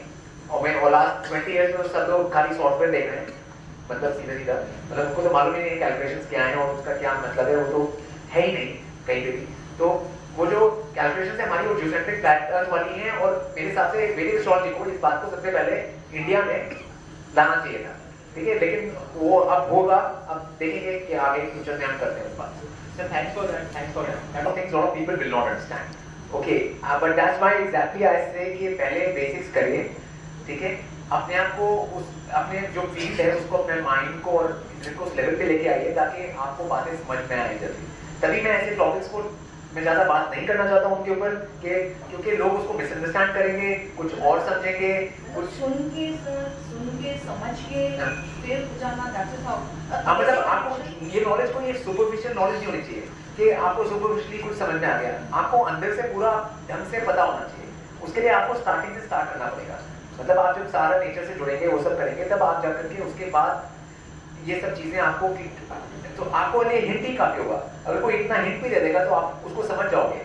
और लास्ट 20 इयर्स में सब लोग खाली सॉफ्टवेयर देख रहे हैं, मतलब सीधा मतलब उनको तो मालूम ही नहीं है कैलकुलेशंस क्या है और उसका क्या मतलब है, वो तो है ही नहीं कहीं पे भी। तो वो जो कैलकुलेशंस है हमारी वो जियोसेंट्रिक फ्लैट अर्थ वाली हैं, और मेरे हिसाब से वेदिक एस्ट्रोलॉजी को इस बात को सबसे पहले इंडिया में लाना चाहिए था, ठीक है, लेकिन वो अब होगा, अब देखेंगे कि आगे फ्यूचर में हम करते हैं उस बात से। So thanks for that. I don't think a lot of people will not understand. Okay, but that's why exactly I say कि पहले बेसिक्स करिए, ठीक है, अपने आप को उस अपने जो फील्ड है उसको अपने माइंड को और इंटरेस्ट को उस लेवल पे लेके आइए ताकि आपको बातें समझ में आए जल्दी। तभी मैं ऐसे टॉपिक्स को मैं ज़्यादा बात नहीं करना चाहता हूँ उनके ऊपर कि क्योंकि लोग उसको मिसअंडरस्टैंड करेंगे, कुछ और समझेंगे, कुछ सुन के समझ के फिर जाना, दैट्स हाउ। मतलब आपको ये नॉलेज कोई एक सुपरफिशियल नॉलेज नहीं होनी चाहिए कि आपको सुपरफिशियली कुछ समझ में आ गया, आपको अंदर से पूरा ढंग से पता होना चाहिए। उसके लिए आपको स्टार्टिंग से स्टार्ट करना पड़ेगा। मतलब आप जब सारा नेचर से जुड़ेंगे, वो सब करेंगे, तब आप जाकर के उसके बाद ये सब चीजें आपको तो आपको लिए हिंट ही काफी होगा। अगर कोई इतना हिंट भी दे देगा तो आप उसको समझ जाओगे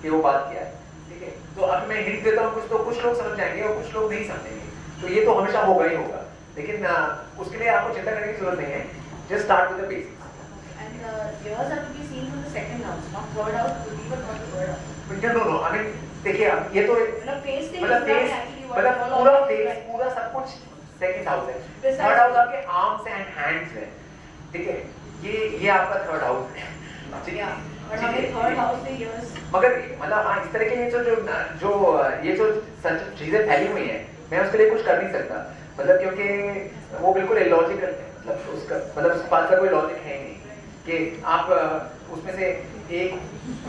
कि वो बात क्या है, ठीक है। तो अब मैं हिंट देता हूँ कुछ, तो कुछ लोग समझ जाएंगे और कुछ लोग नहीं समझेंगे, तो ये तो हमेशा होगा ही होगा। लेकिन उसके लिए आपको चिंता करने की जरूरत नहीं है, just start with the basics. And yours have to be seen from the second house, not third house, but not the third house. No, I mean देखिए अब ये तो मतलब फेस thing मतलब is not face actually what मतलब all पूरा of it फेस is. पूरा सब कुछ सेकंड हाउस है। Precisely. थर्ड हाउस आपके आर्म्स एंड हैंड्स है, ठीक है, ये आपका थर्ड हाउस है, ठीक है। और हमें थर्ड हाउस में yours मगर मतलब हाँ, इस तरह के ये जो सच चीजें फैली हुई हैं, मैं उसके लिए कुछ कर नहीं सकता, मतलब क्योंकि वो बिल्कुल इलॉजिकल है। मतलब उसका मतलब उस बात का कोई लॉजिक है नहीं कि आप उसमें से एक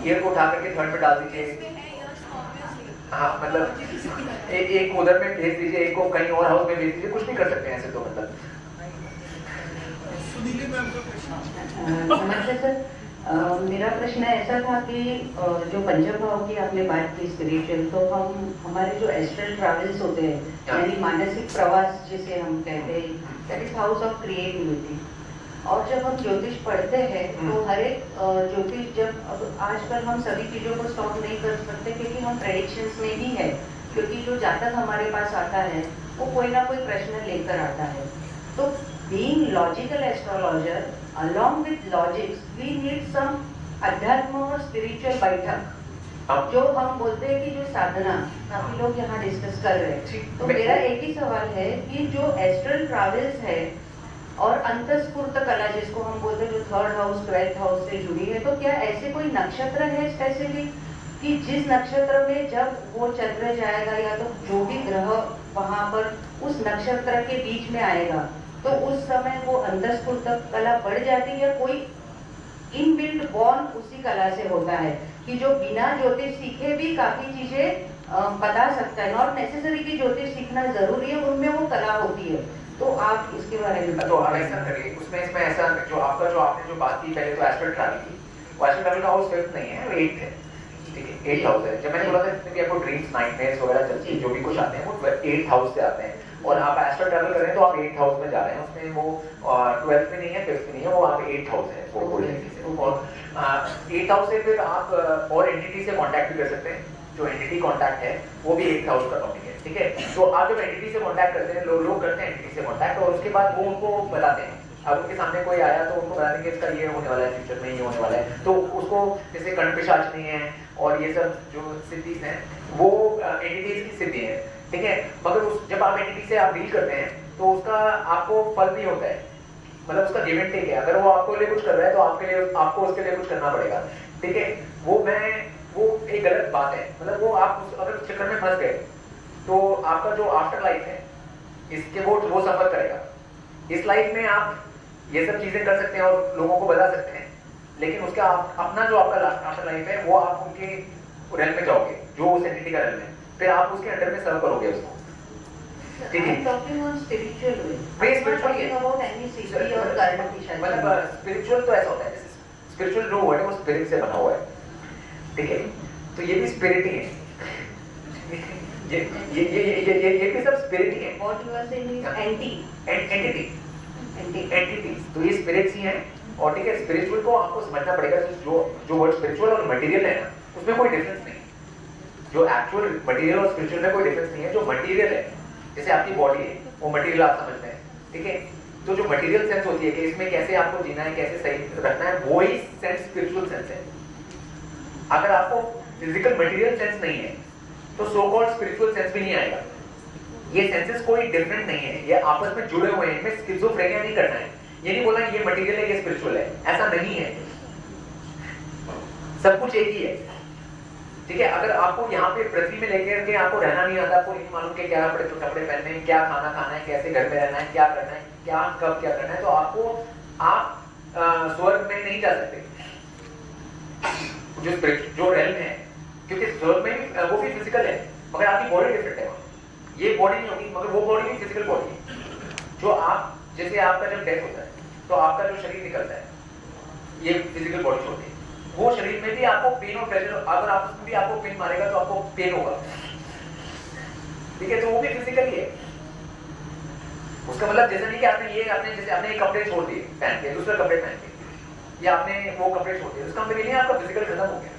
ईयर को उठा करके थर्ड पे डाल दीजिए, इसमें है yours obviously. हाँ मतलब एक उधर में भेज दीजिए, एक को कहीं और हाउस में भेज दीजिए, कुछ नहीं कर सकते हैं ऐसे तो। मतलब नमस्ते सर, मेरा प्रश्न ऐसा था कि जो पंचभाव की आपने बात की स्पिरिचुअल, तो हमारे जो एस्ट्रल ट्रैवल्स होते हैं, यानी मानसिक प्रवास जिसे हम कहते हैं, that is house of creativity. और जब हम ज्योतिष पढ़ते हैं तो हर एक ज्योतिष, जब अब आजकल हम सभी चीज़ों को स्टॉप नहीं कर सकते क्योंकि हम प्रेडिक्शंस में ही है, क्योंकि जो जातक हमारे पास आता है वो कोई ना कोई प्रश्न लेकर आता है। तो being logical astrologer, along with logics, we need some अध्यात्म और spiritual बैठक, जो हम बोलते हैं कि जो साधना काफी लोग यहाँ डिस्कस कर रहे हैं। तो मेरा एक ही सवाल है कि जो एस्ट्रल ट्रैवल्स है और अंतस्फूर्त कला जिसको हम बोलते हैं, जो थर्ड हाउस 12th हाउस से जुड़ी है, तो क्या ऐसे कोई नक्षत्र है स्पेसिफिक कि जिस नक्षत्र में जब वो चंद्र जाएगा या तो जो भी ग्रह वहां पर उस नक्षत्र के बीच में आएगा तो उस समय वो अंतस्फूर्त कला बढ़ जाती है, कोई इनबिल्ट बॉर्न उसी कला से होता है कि जो बिना ज्योतिष सीखे भी काफी चीजें बता सकता है, नॉट नेसेसरी कि ज्योतिष सीखना जरूरी है, उनमें वो कला होती है। तो आप इसके बारे में तो आप ऐसा करिए, उसमें इसमें ऐसा जो आपने जो बात की पहले, तो एस्ट्रल ट्रैवल की, वो एस्ट्रल ट्रैवल का हाउस 5th नहीं है, वो 8th है, ठीक है, 8th हाउस है। जब मैंने बोला था इसमें भी आपको ड्रीम्स, नाइटमेयर्स वगैरह चलती है, जो भी कुछ आते हैं वो 8th हाउस से आते हैं, और आप एस्ट्रल ट्रैवल कर रहे हैं तो आप 8th हाउस में जा रहे हैं, उसमें वो 12th में नहीं है, 5th में नहीं है, वो आप 8th हाउस है वो बोलने से। और 8th हाउस से फिर आप और एंटिटी से कांटेक्ट भी कर सकते हैं, जो एंटिटी कांटेक्ट है वो भी 8th हाउस का टॉपिक है, ठीक है। तो आप जब एंटिटी से कांटेक्ट करते हैं, लोग करते हैं एंटिटी से कांटेक्ट, और उसके बाद वो उनको बताते हैं, अब उनके सामने कोई आया तो उनको बता देंगे इसका ये होने वाला है, फ्यूचर में ये होने वाला है, तो उसको जैसे कर्ण पिशाच नहीं है और ये सब जो सिद्धीज हैं वो एंटिटीज की सिद्धि है, ठीक है। मगर जब आप एंटिटी से आप डील करते हैं तो उसका आपको फल भी होता है, मतलब उसका गिव एंड टेक है। अगर वो आपको लिए कुछ कर रहा है तो आपको उसके लिए कुछ करना पड़ेगा, ठीक है। वो एक गलत बात है, मतलब वो आप अगर उस चक्कर में फंस गए तो आपका जो आफ्टर लाइफ है इसके वो सफर करेगा। इस लाइफ में आप ये सब चीजें कर सकते हैं और लोगों को बता सकते हैं, लेकिन उसका अपना जो आपका आफ्टर लाइफ है वो आप उनके रेल में जाओगे, जो उस एंटिटी का रेल में, फिर आप उसके अंडर में सर्व करोगे उसको, ठीक है। स्पिरिचुअल तो ऐसा होता है, स्पिरिचुअल जो वर्ड है वो स्पिरिट से बना हुआ है, ठीक है। तो ये भी स्पिरिट ही है, ये भी सब स्पिरिट ही है। What you are saying is entities, तो ये स्पिरिट्स ही हैं, और ठीक है, स्पिरिचुअल को आपको समझना पड़ेगा। जो वर्ड स्पिरिचुअल और मटेरियल है ना, उसमें कोई डिफरेंस नहीं, जो एक्चुअल मटेरियल और स्पिरिचुअल में कोई डिफरेंस नहीं है। जो मटेरियल है, जैसे आपकी बॉडी है, वो मटेरियल आप समझते हैं, ठीक है। तो जो मटेरियल सेंस होती है कि इसमें कैसे आपको जीना है, कैसे सही रखना है, वही सेंस स्पिरिचुअल सेंस है। अगर आपको फिजिकल मटेरियल सेंस नहीं है तो सो कॉल्ड स्पिरिचुअल सेंस भी नहीं आएगा, ये सेंसेस कोई डिफरेंट नहीं है, ये आपस में जुड़े हुए हैं, इनमें स्किज़ोफ्रेनिया नहीं करना है। ये नहीं बोलना ये मटेरियल है ये स्पिरिचुअल है, ऐसा नहीं है, सब कुछ एक ही है। ठीक है, अगर आपको यहाँ पे पृथ्वी में लेकर के आपको रहना नहीं आता, आपको नहीं मालूम कि क्या कपड़े पहनने हैं, क्या खाना खाना है, कैसे घर में रहना है, क्या करना है, क्या कब क्या करना है, तो आप स्वर्ग में नहीं जा सकते, जो रेल्म है, क्योंकि स्वर्ग में वो भी फिजिकल है, मगर आपकी बॉडी डिफरेंट है। ये बॉडी नहीं होगी, मगर वो बॉडी भी फिजिकल बॉडी है। जो आप जैसे आपका जब डेथ होता है तो आपका जो शरीर निकलता है, ये फिजिकल बॉडी छोड़ती है, वो शरीर में भी आपको पेन और प्रेशर, अगर आप उसमें भी आपको पेन मारेगा तो आपको पेन होगा। ठीक है, तो वो भी फिजिकल ही है। उसका मतलब जैसे नहीं कि आपने जैसे आपने एक कपड़े छोड़ दिए पहन के, दूसरे कपड़े पहन के, या आपने वो कपड़े छोड़ दिए, उसका मतलब ये नहीं आपका फिजिकल खत्म हो गया।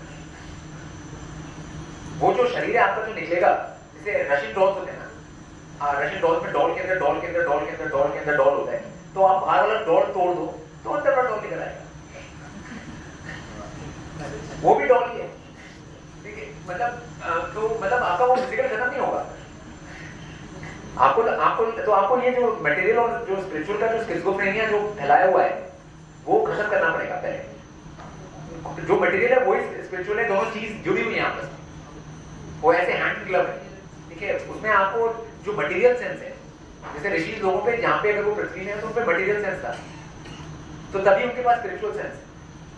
वो जो शरीर है आपका जो निकलेगा, जैसे रशियन डॉल्स होते हैं ना, रशियन डॉल्स में डॉल के अंदर डॉल के अंदर डॉल के अंदर डॉल के अंदर डॉल होता है, तो आप बाहर वाला डॉल तोड़ दो तो अंदर वाला डॉल निकल आएगा, वो भी डॉल ही है। ठीक है, मतलब आपका वो फिजिकल खत्म नहीं होगा। आपको ये जो मटेरियल और जो स्पिरिचुअल का जो स्किज़ोफ्रेनिया जो फैलाया हुआ है वो खत्म करना पड़ेगा पहले। जो मटेरियल है वही स्पिरिचुअल है, दोनों चीज जुड़ी हुई है आपस में, वो ऐसे हैंड ग्लव है। ठीक है, उसमें आपको जो मटेरियल सेंस है, जैसे ऋषि लोगों पे जहाँ पे अगर वो पृथ्वी में है तो उन पे मटेरियल सेंस था, तो तभी उनके पास स्पिरिचुअल सेंस है।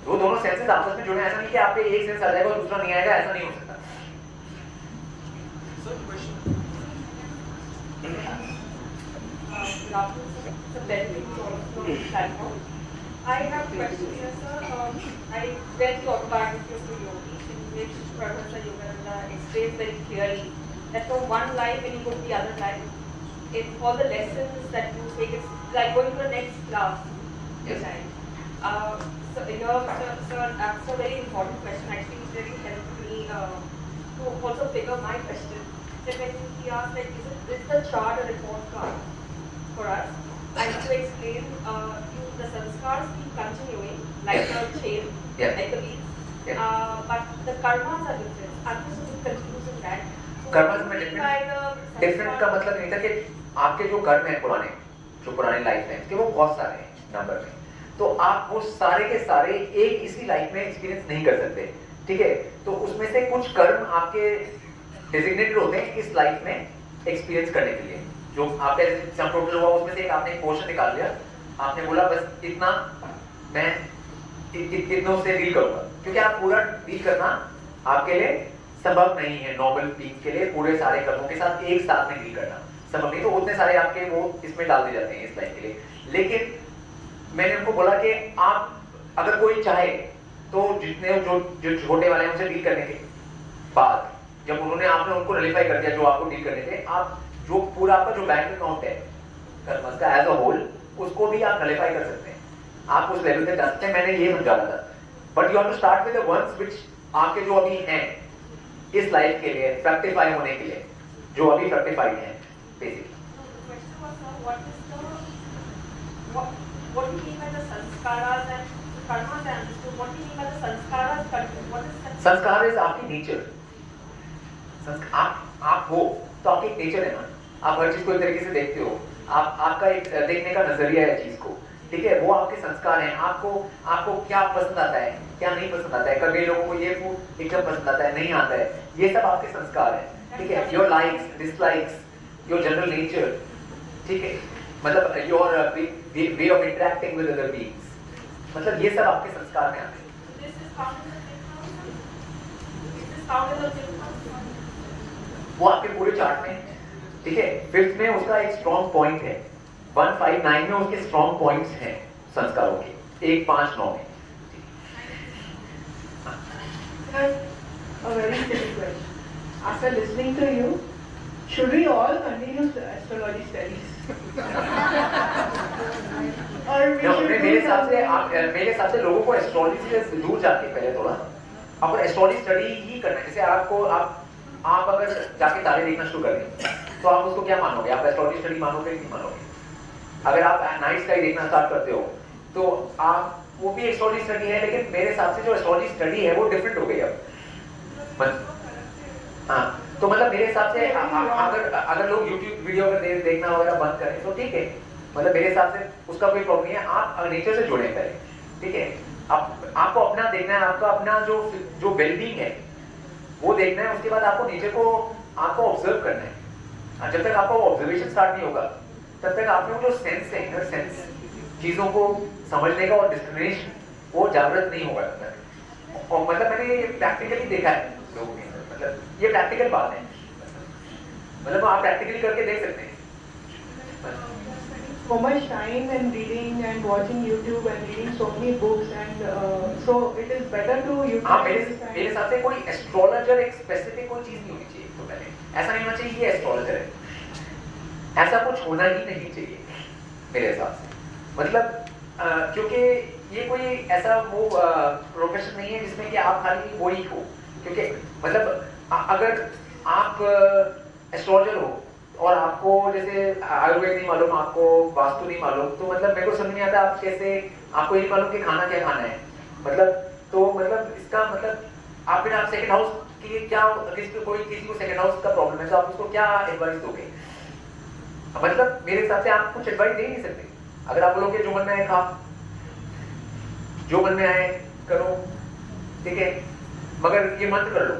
वो दोनों सेंसेस आपस में जुड़े हैं, ऐसा नहीं कि आप पे एक सेंस आ जाएगा और दूसरा नहीं आएगा, ऐसा नहीं हो सकता। I have a question here, sir. I read the autobiography of the yogi, in which Professor Yogananda explains very clearly that from one life when you go to the other life, if all the lessons that you take, it's like going to the next class. Yes. Right. So here, sir, that's a very important question. Actually, it's very helped me to also figure my question. That when he asked, like, is the chart a report card for us? I need to explain the sanskars keep continuing like a chain, Yeah. like the beads. Yeah. But the karmas are different. I'm just a bit confused in that. So karmas what में do you mean by the different का sanskar? मतलब नहीं था कि आपके जो कर्म है पुराने, जो पुरानी लाइफ है कि वो बहुत सारे हैं नंबर में, तो आप वो सारे के सारे एक इसी लाइफ में एक्सपीरियंस नहीं कर सकते। ठीक है, तो उसमें से कुछ कर्म आपके डेजिग्नेटेड होते हैं इस लाइफ में एक्सपीरियंस करने के लिए, जो आपका सम टोटल हुआ उसमें से एक आपने एक पोर्शन निकाल लिया, आपने बोला बस इतना मैं इतनों से डील करूंगा, क्योंकि आप पूरा डील करना आपके लिए संभव नहीं है। नॉर्मल बीइंग के लिए पूरे सारे कर्मों के साथ एक साथ में डील करना संभव नहीं, तो उतने सारे आपके वो इसमें डाल दिए जाते हैं इस लाइफ के लिए। लेकिन मैंने उनको बोला कि आप अगर कोई चाहे तो जितने जो छोटे वाले हैं उनसे डील करने के बाद जब आपने उनको नलिफाई कर दिया जो आपको डील करने थे, आप जो पूरा आपका जो बैंक अकाउंट है कर्मस का एज अ होल, उसको भी आप नलिफाई कर सकते हैं, आप उस लेवल पे जा सकते हैं। मैंने ये समझाना था, but you have to start with the ones which आपके जो अभी हैं इस लाइफ के लिए फ्रैक्टिफाई होने के लिए, जो अभी फ्रैक्टिफाइड हैं basically. The question was, what do you mean by the sanskaras and karmas? I understood. What do you mean by the sanskaras? What is sanskara? संस्कार इज आपकी नेचर। आप हो तो आपकी एक नेचर है ना, आप हर चीज को एक तरीके से देखते हो, आपका एक देखने का नजरिया है चीज को। ठीक है, वो आपके संस्कार हैं। आपको क्या पसंद आता है, क्या नहीं पसंद आता है। कभी लोगों को ये फूड एकदम पसंद आता है, नहीं आता है, ये सब आपके संस्कार हैं। ठीक है, your likes dislikes, your general nature, ठीक है, मतलब your way of interacting with other beings, मतलब ये सब आपके संस्कार में आते हैं। This is found in the fifth house. Is this found in the fifth house? वो आपके पूरे चार्ट में, ठीक है, फिफ्थ में उसका एक स्ट्रॉन्ग पॉइंट है, 159 में उसके स्ट्रॉन्ग पॉइंट्स हैं संस्कारों के, 1, 5, 9 में। A very silly question. After listening to you, should we all continue astrology studies? Or we should मेरे do हिसाब से लोगों को एस्ट्रोलॉजी से दूर जाके पहले थोड़ा आपको एस्ट्रोलॉजी स्टडी ही करना है। जैसे आप अगर जाके तारे देखना शुरू कर दें तो आप उसको क्या मानोगे, आप एस्ट्रोलॉजी स्टडी मानोगे कि नहीं मानोगे। अगर आप नाइट स्काई देखना स्टार्ट करते हो तो आप वो भी एस्ट्रोलॉजी स्टडी है, लेकिन मेरे हिसाब से जो एस्ट्रोलॉजी स्टडी है वो डिफरेंट हो गई अब। हाँ, तो मतलब मेरे हिसाब से अगर लोग YouTube वीडियो अगर देखना वगैरह बंद करें तो ठीक है, मतलब मेरे हिसाब से उसका कोई प्रॉब्लम नहीं है। आप नेचर से जुड़े पहले, ठीक है। आपको अपना देखना है, आपका अपना जो वेलबींग है वो देखना है। उसके बाद आपको नेचर को आपको ऑब्जर्व करना है। जब तक आपका ऑब्जर्वेशन स्टार्ट नहीं होगा तब तक आप में जो सेंस है, इनर सेंस, चीजों को समझने का और डिस्क्रिमिनेशन वो जागृत नहीं होगा तब तक। और मतलब मैंने प्रैक्टिकली देखा है लोगों के अंदर, मतलब ये प्रैक्टिकल बात है, मतलब आप प्रैक्टिकली करके देख सकते हैं। So much time and reading and watching YouTube and reading so many books and so it is better to हाँ, utilize this मेरे हिसाब से कोई एस्ट्रोलॉजर एक स्पेसिफिक कोई चीज नहीं होनी चाहिए। तो पहले ऐसा नहीं होना चाहिए ये एस्ट्रोलॉजर है, ऐसा कुछ होना ही नहीं चाहिए मेरे हिसाब से। मतलब क्योंकि ये कोई ऐसा वो प्रोफेशन नहीं है जिसमें कि आप खाली वो ही हो। क्योंकि मतलब अगर आप एस्ट्रोलॉजर हो और आपको जैसे आयुर्वेद नहीं मालूम, आपको वास्तु नहीं मालूम, तो मतलब मेरे को समझ नहीं आता आप कैसे, आपको ये मालूम कि खाना क्या खाना है, मतलब तो मतलब इसका मतलब आप फिर आप सेकंड हाउस की क्या, किसी को सेकंड हाउस का प्रॉब्लम है तो आप उसको क्या एडवाइस दोगे? मतलब मेरे हिसाब से आप कुछ एडवाइस दे नहीं सकते। अगर आप बोलोगे जो मन में आए खा, जो मन में आए करो, ठीक है, मगर ये मंत्र कर लो,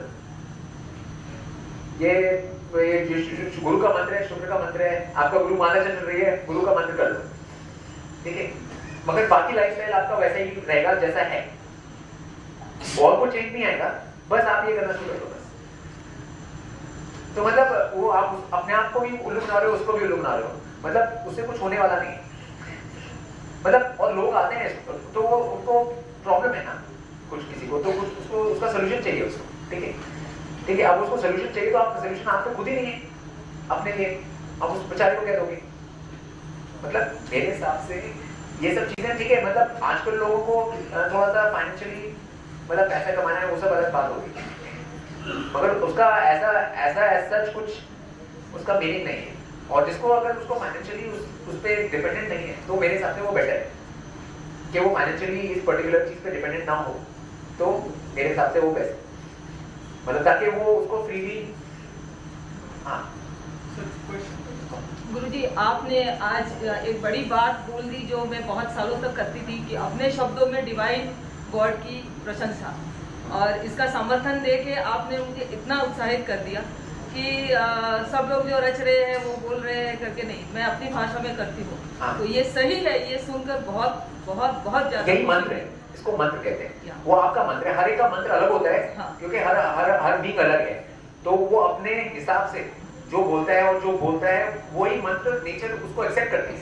ये गुरु का मंत्र है, शुक्र का मंत्र है, आपका गुरु माला चल रही है, गुरु का मंत्र कर लो, ठीक है, मगर बाकी लाइफस्टाइल आपका वैसा ही रहेगा जैसा है, और कुछ चेंज नहीं आएगा, बस आप ये करना शुरू कर दो बस। तो मतलब वो आप अपने आप को भी उल्लू बना रहे हो, उसको भी उल्लू बना रहे हो, मतलब उससे कुछ होने वाला नहीं है। मतलब और लोग आते हैं तो वो उनको प्रॉब्लम है ना, कुछ किसी को तो कुछ उसको उसका सोल्यूशन चाहिए उसको, ठीक है, ठीक है। अब उसको सोल्यूशन चाहिए तो आपका सोल्यूशन आपको खुद ही नहीं है अपने लिए, अब उस बेचारे को क्या दोगे? मतलब मेरे हिसाब से ये सब चीजें ठीक है, मतलब आजकल लोगों को थोड़ा सा फाइनेंशियली मतलब पैसा कमाना है, वो सब अलग बात होगी, मगर उसका ऐसा कुछ उसका मीनिंग नहीं है। और जिसको अगर उसको फाइनेंशियली उस पर डिपेंडेंट नहीं है तो मेरे हिसाब से वो बेटर है कि वो फाइनेंशियली इस पर्टिकुलर चीज पे डिपेंडेंट ना हो, तो मेरे हिसाब से वो बेस्ट, मतलब ताकि वो उसको फ्रीली। हाँ गुरुजी, आपने आज एक बड़ी बात बोल दी जो मैं बहुत सालों तक करती थी कि अपने शब्दों में डिवाइन गॉड की प्रशंसा, और इसका समर्थन दे के आपने मुझे इतना उत्साहित कर दिया कि सब लोग जो रच रहे हैं वो बोल रहे हैं करके नहीं, मैं अपनी भाषा में करती हूँ। हाँ। तो ये सही है, ये सुनकर बहुत बहुत बहुत ज्यादा यही मंत्र है, इसको मंत्र कहते हैं, वो आपका मंत्र है। हर एक का मंत्र अलग होता है, हाँ। क्योंकि हर बीइंग अलग है, तो वो अपने हिसाब से जो बोलता है और जो बोलता है वही मंत्र नेचर उसको एक्सेप्ट करती है।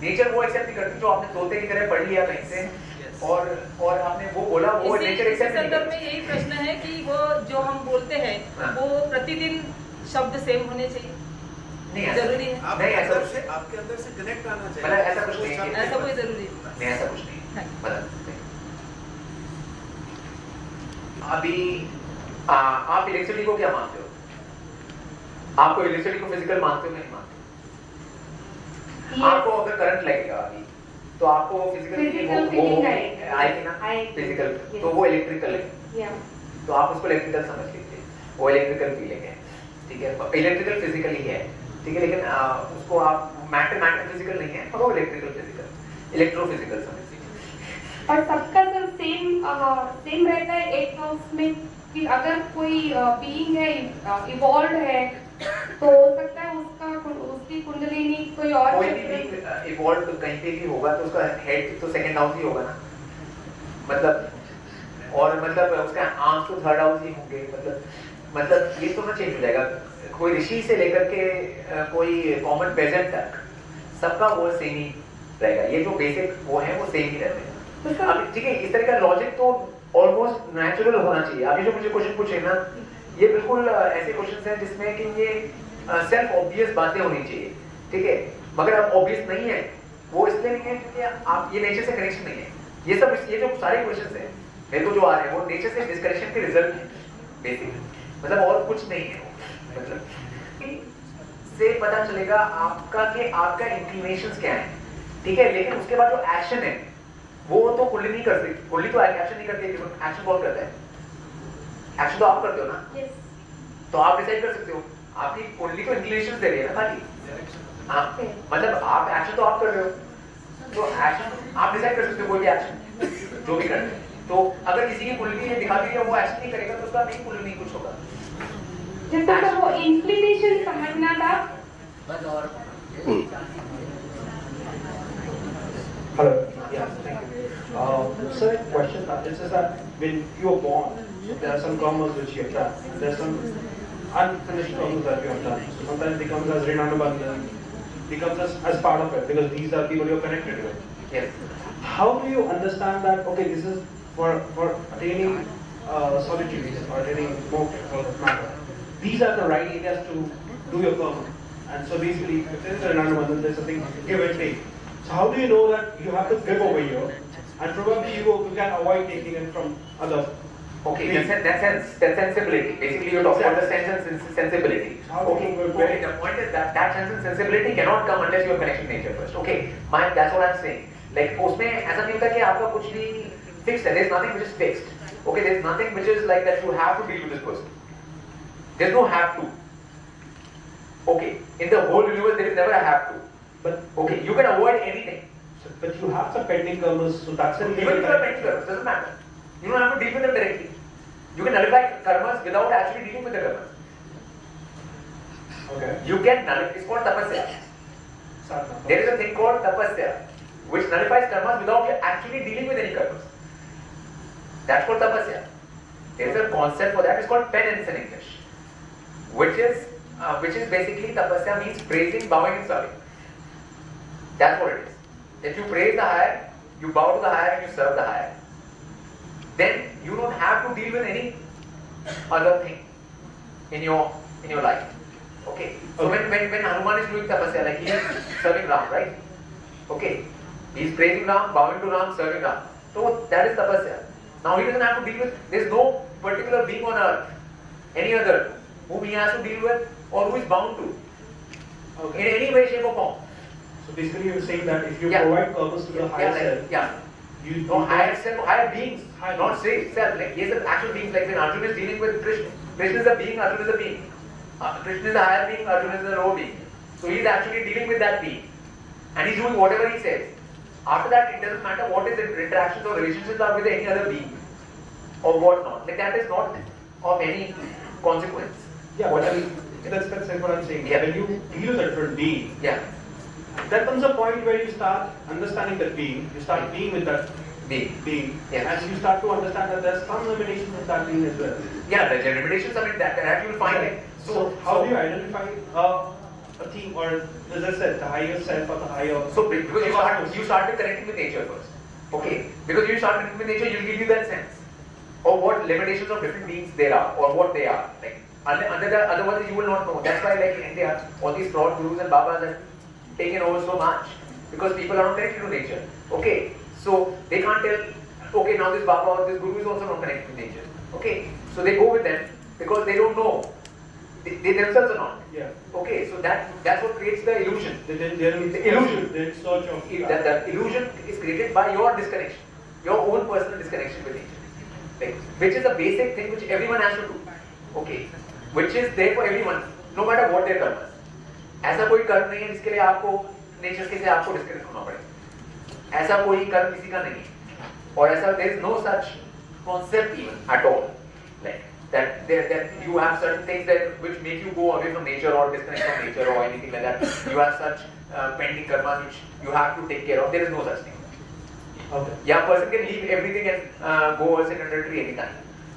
नेचर वो एक्सेप्ट नहीं करती जो आपने तोते की तरह पढ़ लिया कहीं से और आपने वो बोला, वो नेचर एक्सेप्ट नहीं करती। में यही प्रश्न है कि वो जो हम बोलते हैं वो प्रतिदिन शब्द सेम होने चाहिए, नहीं जरूरी है? नहीं, ऐसा आपके अंदर से कनेक्ट आना चाहिए, मतलब ऐसा कुछ नहीं है, ऐसा कोई जरूरी नहीं, ऐसा कुछ नहीं है, मतलब अभी आप इलेक्ट्रिसिटी को क्या मानते हो? आपको इलेक्ट्रिसिटी को फिजिकल मानते हो नहीं मानते? आपको अगर करंट लगेगा अभी तो आपको फिजिकल वो आएगी ना, फिजिकल, तो वो इलेक्ट्रिकल है, तो आप उसको इलेक्ट्रिकल समझ लीजिए, वो इलेक्ट्रिकल फीलिंग है, ठीक है, इलेक्ट्रिकल फिजिकल ही है, ठीक है, लेकिन उसको आप मैटर फिजिकल नहीं है, और वो इलेक्ट्रिकल फिजिकल, इलेक्ट्रोफिजिकल समझ लीजिए। और सबका सब सेम रहता है एक हाउस में, कि अगर कोई बीइंग है इवॉल्व है तो हो सकता है उसकी कुंडलिनी कोई और भी इवॉल्व कहीं पे भी होगा तो उसका हेड तो सेकंड हाउस ही होगा ना, मतलब और मतलब उसका आर्म्स तो थर्ड हाउस ही होंगे, मतलब ये तो ना चेंज हो जाएगा। कोई ऋषि से लेकर के कोई कॉमन पेजेंट तक सबका वो सेम ही रहेगा, ये जो बेसिक वो है वो सेम ही रहते हैं। अब ठीक है, इस तरह का लॉजिक तो ऑलमोस्ट नेचुरल होना चाहिए। अभी जो मुझे क्वेश्चन पूछे ना, ये बिल्कुल ऐसे क्वेश्चंस हैं जिसमें कि ये सेल्फ ऑब्वियस बातें होनी चाहिए, ठीक है, मगर अब ऑब्वियस नहीं है, वो इसलिए नहीं है क्योंकि आप ये नेचर से कनेक्शन नहीं है। ये जो सारे क्वेश्चंस हैं मेरे को जो आ रहे हैं वो नेचर से डिस्कनेक्शन के रिजल्ट है बेसिकली, मतलब और कुछ नहीं है। मतलब से पता चलेगा आपका कि आपका इंक्लिनेशंस क्या है, ठीक है, लेकिन उसके बाद जो एक्शन है वो तो कुंडली नहीं कर सकती, कुंडली तो एक्शन नहीं करती, एक्शन कौन करता है? एक्शन तो आप करते हो ना, तो आप डिसाइड कर सकते हो, आपकी कुंडली तो इंक्लिनेशन दे रही है ना खाली, हाँ मतलब आप एक्शन तो आप कर रहे हो, तो एक्शन आप डिसाइड कर सकते हो कोई भी एक्शन जो भी करते हैं। तो अगर किसी की कुंडली है दिखा दी है वो एक्शन नहीं करेगा तो उसका नहीं कुंडली नहीं कुछ होगा। जैसे तो वो इंक्लिनेशन समझना था। Hello. Yeah, thank you. So a question is that when you are born, there are some karmas which you have done. There are some unfinished karmas that you have done. So sometimes it comes as Rinanubandhan, becomes as part of it because these are people you are connected with. Yes. How do you understand that? Okay, this is for attaining solitude or attaining moksha for that matter. These are the right areas to do your karma. And so basically, if there is a Rinanubandhan, there's something give and take. So how do you know that you have to give over here, and probably you can avoid taking it from others? Okay, that's sensibility. Basically, you're talking about the sense and sensibility. Okay, the point is that sense and sensibility cannot come unless you have connection to nature first. Okay, that's what I'm saying. Like, उसमें ऐसा नहीं होता कि आपका कुछ भी fixed है. There's nothing which is fixed. Okay, there's nothing which is like that you have to deal with this person. There's no have to. Okay, in the whole universe there is never a have to. But okay, you can avoid anything. But you have some pending karmas, so that's the Even if you have pending karmas, doesn't matter. You don't have to deal with them directly. You can nullify karmas without actually dealing with the karmas. Okay. You can nullify. It's called tapasya. Sadhana. There is a thing called tapasya, which nullifies karmas without you actually dealing with any karmas. That's called tapasya. There is a concept for that. It's called penance in English, which is basically tapasya means praising, bowing, and serving. That's what it is. If you praise the higher, you bow to the higher, and you serve the higher, then you don't have to deal with any other thing in your life. Okay. So when Hanuman is doing tapasya, like he is serving Ram, right? Okay. He is praising Ram, bowing to Ram, serving Ram. So that is tapasya. Now he doesn't have to deal with. There is no particular being on earth, any other, whom he has to deal with or who is bound to. Okay. In any way, shape, or form. So basically, you're saying that if you provide purpose to the higher self, you higher self, higher beings, not say self. Like yes, the actual beings. Like when Arjuna is dealing with Krishna, Krishna is a being, Arjuna is a being. Krishna is a higher being, Arjuna is a lower being. So he is actually dealing with that being, and he's doing whatever he says. After that, it doesn't matter what his interactions or relationships are with any other being or what not. Like that is not of any consequence. Yeah, but I mean, that's what I'm saying. Yeah. When you deal with a different being, Yeah. there comes a point where you start understanding that being, you start being with that being, Yeah. and you start to understand that there's some limitations of that being as well. Yeah, the limitations of it that you will find it. So how do you identify a theme, or as I said, the higher self or the higher? So because you started connecting with nature first. Okay. Because you start connecting with nature, you'll give you that sense of what limitations of different beings there are or what they are. Like otherwise you will not know. That's why like in India, all these fraud gurus and babas have taken over so much because people are not connected to nature. Okay. So they can't tell, okay, now this baba or this guru is also not connected to nature. Okay. So they go with them because they don't know. They themselves are not. Yeah. Okay, so that's what creates the illusion. They're The illusion. They're in search of That illusion is created by your disconnection, your own personal disconnection with nature, like, which is a basic thing which everyone has to do. Okay, which is there for everyone, no matter what their karma is. ऐसा कोई कर्म नहीं है जिसके लिए आपको नेचर के से आपको डिस्कनेक्ट होना पड़े. ऐसा कोई कर्म किसी का नहीं है, और ऐसा there is no such concept even at all, like that you have certain things that which make you go away from nature or disconnect from nature or anything like that. You have such pending karmas which you have to take care of. There is no such thing. Okay. Yeah, person can leave everything and go or sit under a tree anytime.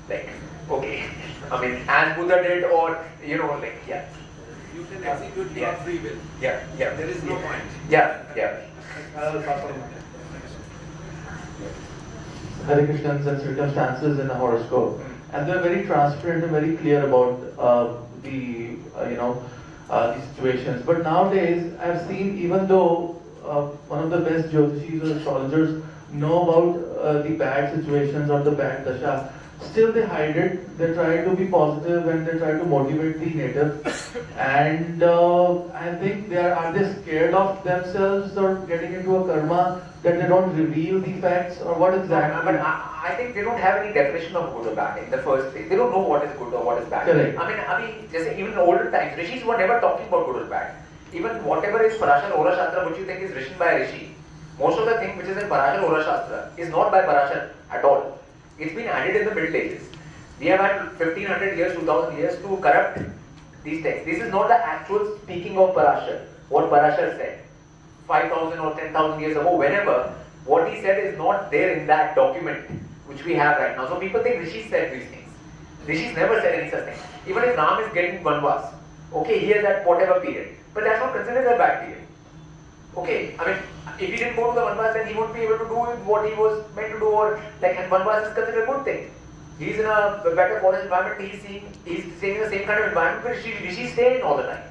Like, okay, I mean, as Buddha did, or like, yeah. You can execute your free will. Yeah, yeah. There is no point. Yeah, yeah. Hare Krishnans and circumstances in a horoscope, and they're very transparent and very clear about the situations. But nowadays, I've seen, even though one of the best Jyotishis or astrologers know about the bad situations or the bad dasha, still they hide it. They try to be positive and they try to motivate the native. And I think are they scared of themselves or getting into a karma that they don't reveal the facts, or what exactly? But I think they don't have any definition of good or bad in the first place. They don't know what is good or what is bad. Correct. I mean, just even in older times, rishis were never talking about good or bad. Even whatever is Parashar Ora Shastra, which you think is written by a rishi, most of the thing which is in Parashar Ora Shastra is not by Parashar at all. It's been added in the Middle Ages. We have had 1500 years, 2000 years to corrupt these texts. This is not the actual speaking of Parashar, what Parashar said 5,000 or 10,000 years ago, whenever, what he said is not there in that document which we have right now. So people think Rishis said these things. Rishis never said any such thing. Even if Ram is getting Vanvas, okay, he is at whatever period, but that's not considered a bad period. Okay, I mean, if he didn't go to the Vanvas, then he won't be able to do what he was meant to do, or like, and Vanvas is considered a good thing. He's in a better forest environment, he's staying in the same kind of environment where Rishis stay in all the time.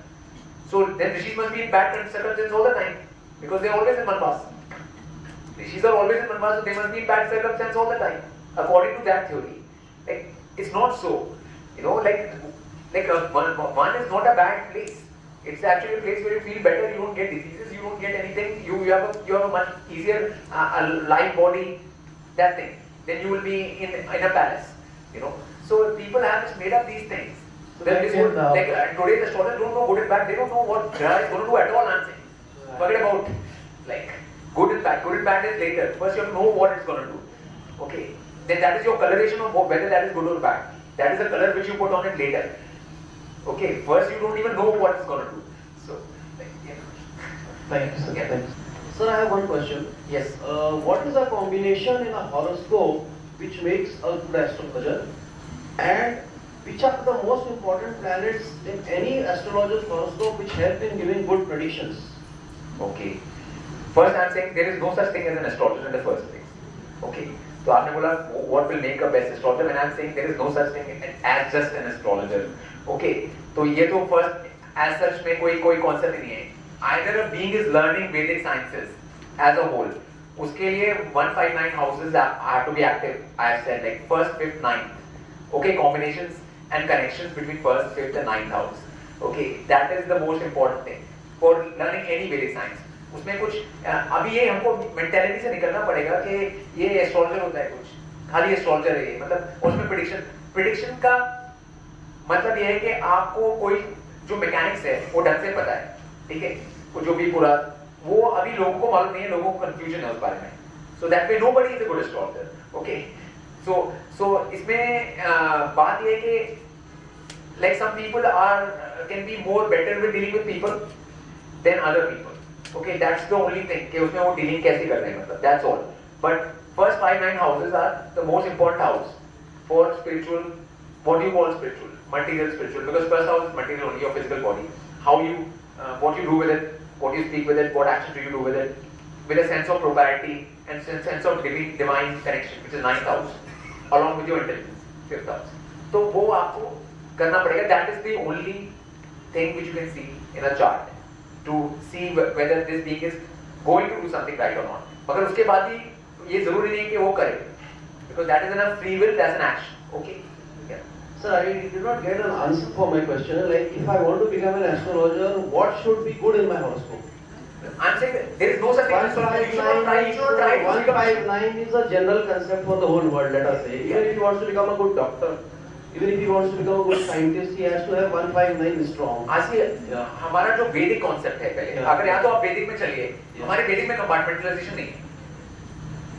So then Rishis must be in bad circumstances all the time, because they're always in Vanvas. Rishis are always in Vanvas, so they must be in bad circumstances all the time, according to that theory. Like, it's not so. You know, one is not a bad place. It's actually a place where you feel better, you don't get diseases, you don't get anything, you have a much easier life body, that thing. Then you will be in a palace, you know. So people have just made up these things. So today's astrologers don't know good and bad, they don't know what Graha is going to do at all, I'm saying. Forget about like good and bad. Good and bad is later. First you have to know what it's going to do. Okay. Then that is your coloration of whether that is good or bad. That is the color which you put on it later. Okay. First you don't even know what it's going to do. So, yeah. Thank you, sir. Yeah. Thanks. Sir, I have one question. Yes. What is a combination in a horoscope which makes a good astrologer, and which are the most important planets in any astrologer's horoscope which help in giving good predictions? Okay. First I am saying there is no such thing as an astrologer in the first place. Okay. So आपने बोला what will make a best astrologer, and I am saying there is no such thing as just an astrologer. Okay. तो ये तो first as such में कोई concept ही नहीं है. Either a being is learning Vedic sciences as a whole, उसके लिए 159 houses have to be active. I have said like first, fifth, ninth. Okay, combinations and connections between first, fifth, and ninth house. Okay, that is the most important thing for learning any Vedic science. उसमें कुछ अभी ये हमको मेंटालिटी से निकलना पड़ेगा कि ये एस्ट्रोलॉजर होता है, कुछ खाली एस्ट्रोलॉजर है ये, मतलब उसमें प्रेडिक्शन का मतलब ये है कि आपको कोई जो मैकेनिक्स है वो ढंग से पता है, ठीक है, वो जो भी पूरा वो अभी लोगों को मालूम नहीं है, लोगों को कंफ्यूजन है उस बारे में. So that way nobody is a good astrologer. Okay, so इसमें बात ये है कि like some people can be more better with dealing with people than other people. Okay, that's the only thing कि उसमें वो डीलिंग कैसे कर रहे हैं, मतलब that's all. But first 5-9 houses are the most important house for spiritual, what you call spiritual, material spiritual, because first house is material only, your physical body, how you what you do with it, what you speak with it, what action do you do with it, with a sense of propriety and sense of divine connection, which is 9th house, along with your intelligence, 5th house. तो वो आपको करना पड़ेगा. That is the only thing which you can see in a chart to see whether this being is going to do something right or not. मगर उसके बाद ही ये जरूरी नहीं कि वो करे, because that is enough free will, that's an action. Okay. Yeah. Sir, I did not get an answer for my question. Like, if I want to become an astrologer, what should be good in my horoscope? I'm saying that there is no such thing as you should not try. You should not try. 159 is a general concept for the whole world, let us say. Even if he wants to become a good doctor, even if he wants to become a good scientist, he has to have 159 strong. आज हमारा जो वैदिक कॉन्सेप्ट है पहले, अगर यहाँ तो आप वैदिक में चलिए, हमारे वैदिक में कंपार्टमेंटलाइजेशन नहीं है.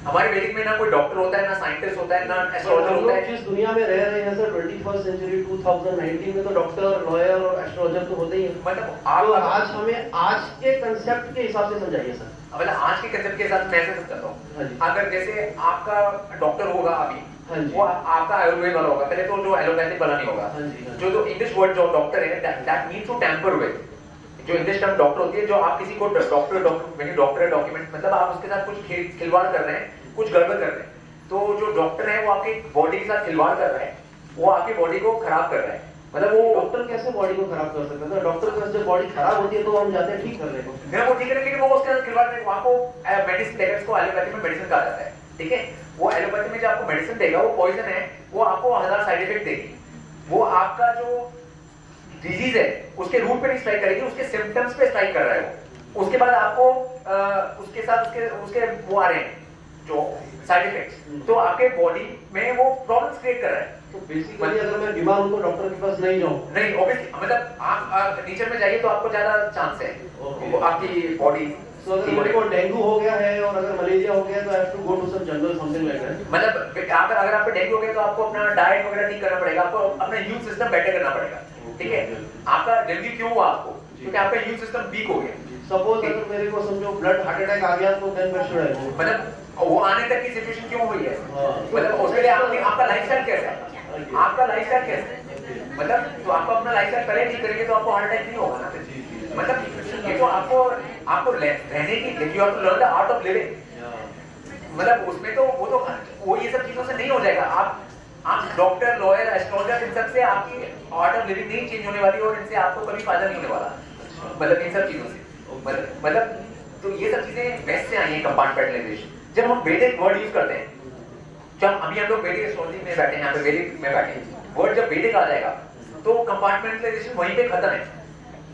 हमारे वैदिक में ना कोई डॉक्टर होता है, ना साइंटिस्ट होता है, ना एस्ट्रोलॉजर होता है. जिस दुनिया में रह रहे हैं सर 21st century 2019 में तो डॉक्टर, लॉयर और एस्ट्रोलॉजर तो होते ही हैं. मतलब आप आज हमें आज के कंसेप्ट के हिसाब से समझाइए सर. मतलब आज के कंसेप्ट के हिसाब से मैं ऐसे समझाता हूँ. अगर जैसे आपका डॉक्टर होगा अभी, वो आपका आयुर्वेद वाला होगा, पहले तो जो एलोपैथिक वाला नहीं होगा. जो इंग्लिश वर्ड जो डॉक्टर है, that means to tamper with. जो इंग्लिश टर्म डॉक्टर होती है, जो आप किसी को डॉक्टर डॉक्यूमेंट, मतलब आप उसके साथ कुछ खिलवाड़ कर रहे हैं, कुछ गड़बड़ कर रहे हैं. तो जो डॉक्टर है वो आपकी बॉडी के साथ खिलवाड़ कर रहा है, वो आपकी बॉडी को खराब कर रहा है. मतलब वो डॉक्टर कैसे बॉडी को खराब कर सकता है? डॉक्टर के पास जब बॉडी खराब होती है तो हम जाते हैं ठीक करने को. वो ठीक है, लेकिन वो उसके साथ खिलवाड़ नहीं, वहाँ को मेडिसिन देगा, इसको एलोपैथी में मेडिसिन कहा जाता है. ठीक है। वो एलोपैथी में जो आपको मेडिसिन देगा वो पॉइजन है, वो आपको 1000 साइड इफेक्ट देगी। वो आपका जो डिजीज है उसके रूट पे नहीं स्ट्राइक करेगी, उसके सिम्टम्स पे स्ट्राइक कर रहा है वो। उसके बाद आपको उसके साथ उसके वो आ रहे हैं जो साइड इफेक्ट्स, तो आपके बॉडी में वो प्रॉब्लम्स क्रिएट कर रहा है। तो बेसिकली अगर मैं बीमार हूं तो डॉक्टर के पास नहीं जाऊं? नहीं, ऑब्वियसली मतलब आप नेचर में जाइए तो आपको ज्यादा चांस है वो आपकी बॉडी। So, अगर मेरे को डेंगू हो गया है और अगर मलेरिया हो गया तो I have to go to some jungle something like that. मतलब अगर आपको डेंगू हो गया तो आपको अपना डाइट वगैरह ठीक करना पड़ेगा, आपको अपना इम्यून सिस्टम बेटर करना पड़ेगा, ठीक है। आपका डेंगू क्यों हुआ आपको? क्योंकि आपका इम्यून सिस्टम वीक हो गया। सपोज अगर मेरे को समझो ब्लड हार्ट अटैक आ गया तो then what should I do? मतलब वो आने तक की सिचुएशन क्यों हुई है, मतलब उसके लिए आपका लाइफस्टाइल कैसा है, आपका लाइफस्टाइल कैसा है, मतलब तो आपको अपना लाइफस्टाइल पहले ठीक करेंगे तो आपको हार्ट अटैक नहीं होगा ना। मतलब ये तो आपको रहने की, you have to learn the art of living, मतलब उसमें तो वो ये सब चीजों से नहीं हो जाएगा। आप डॉक्टर, लॉयर, एस्ट्रोलॉजर, इन सब से आपकी आर्ट ऑफ लिविंग नहीं चेंज होने वाली और इनसे आपको कभी फायदा नहीं होने वाला, मतलब इन सब चीजों से। मतलब तो ये सब चीजें वेस्ट से आई हैं, कंपार्टमेंटलाइजेशन। जब हम वैदिक वर्ड यूज करते हैं, जब अभी हम लोग वैदिक एस्ट्रोलॉजी में बैठे हैं, यहाँ पे वैदिक में बैठे हैं, वर्ड जब वैदिक आ जाएगा तो कंपार्टमेंटलाइजेशन वहीं पे खत्म है।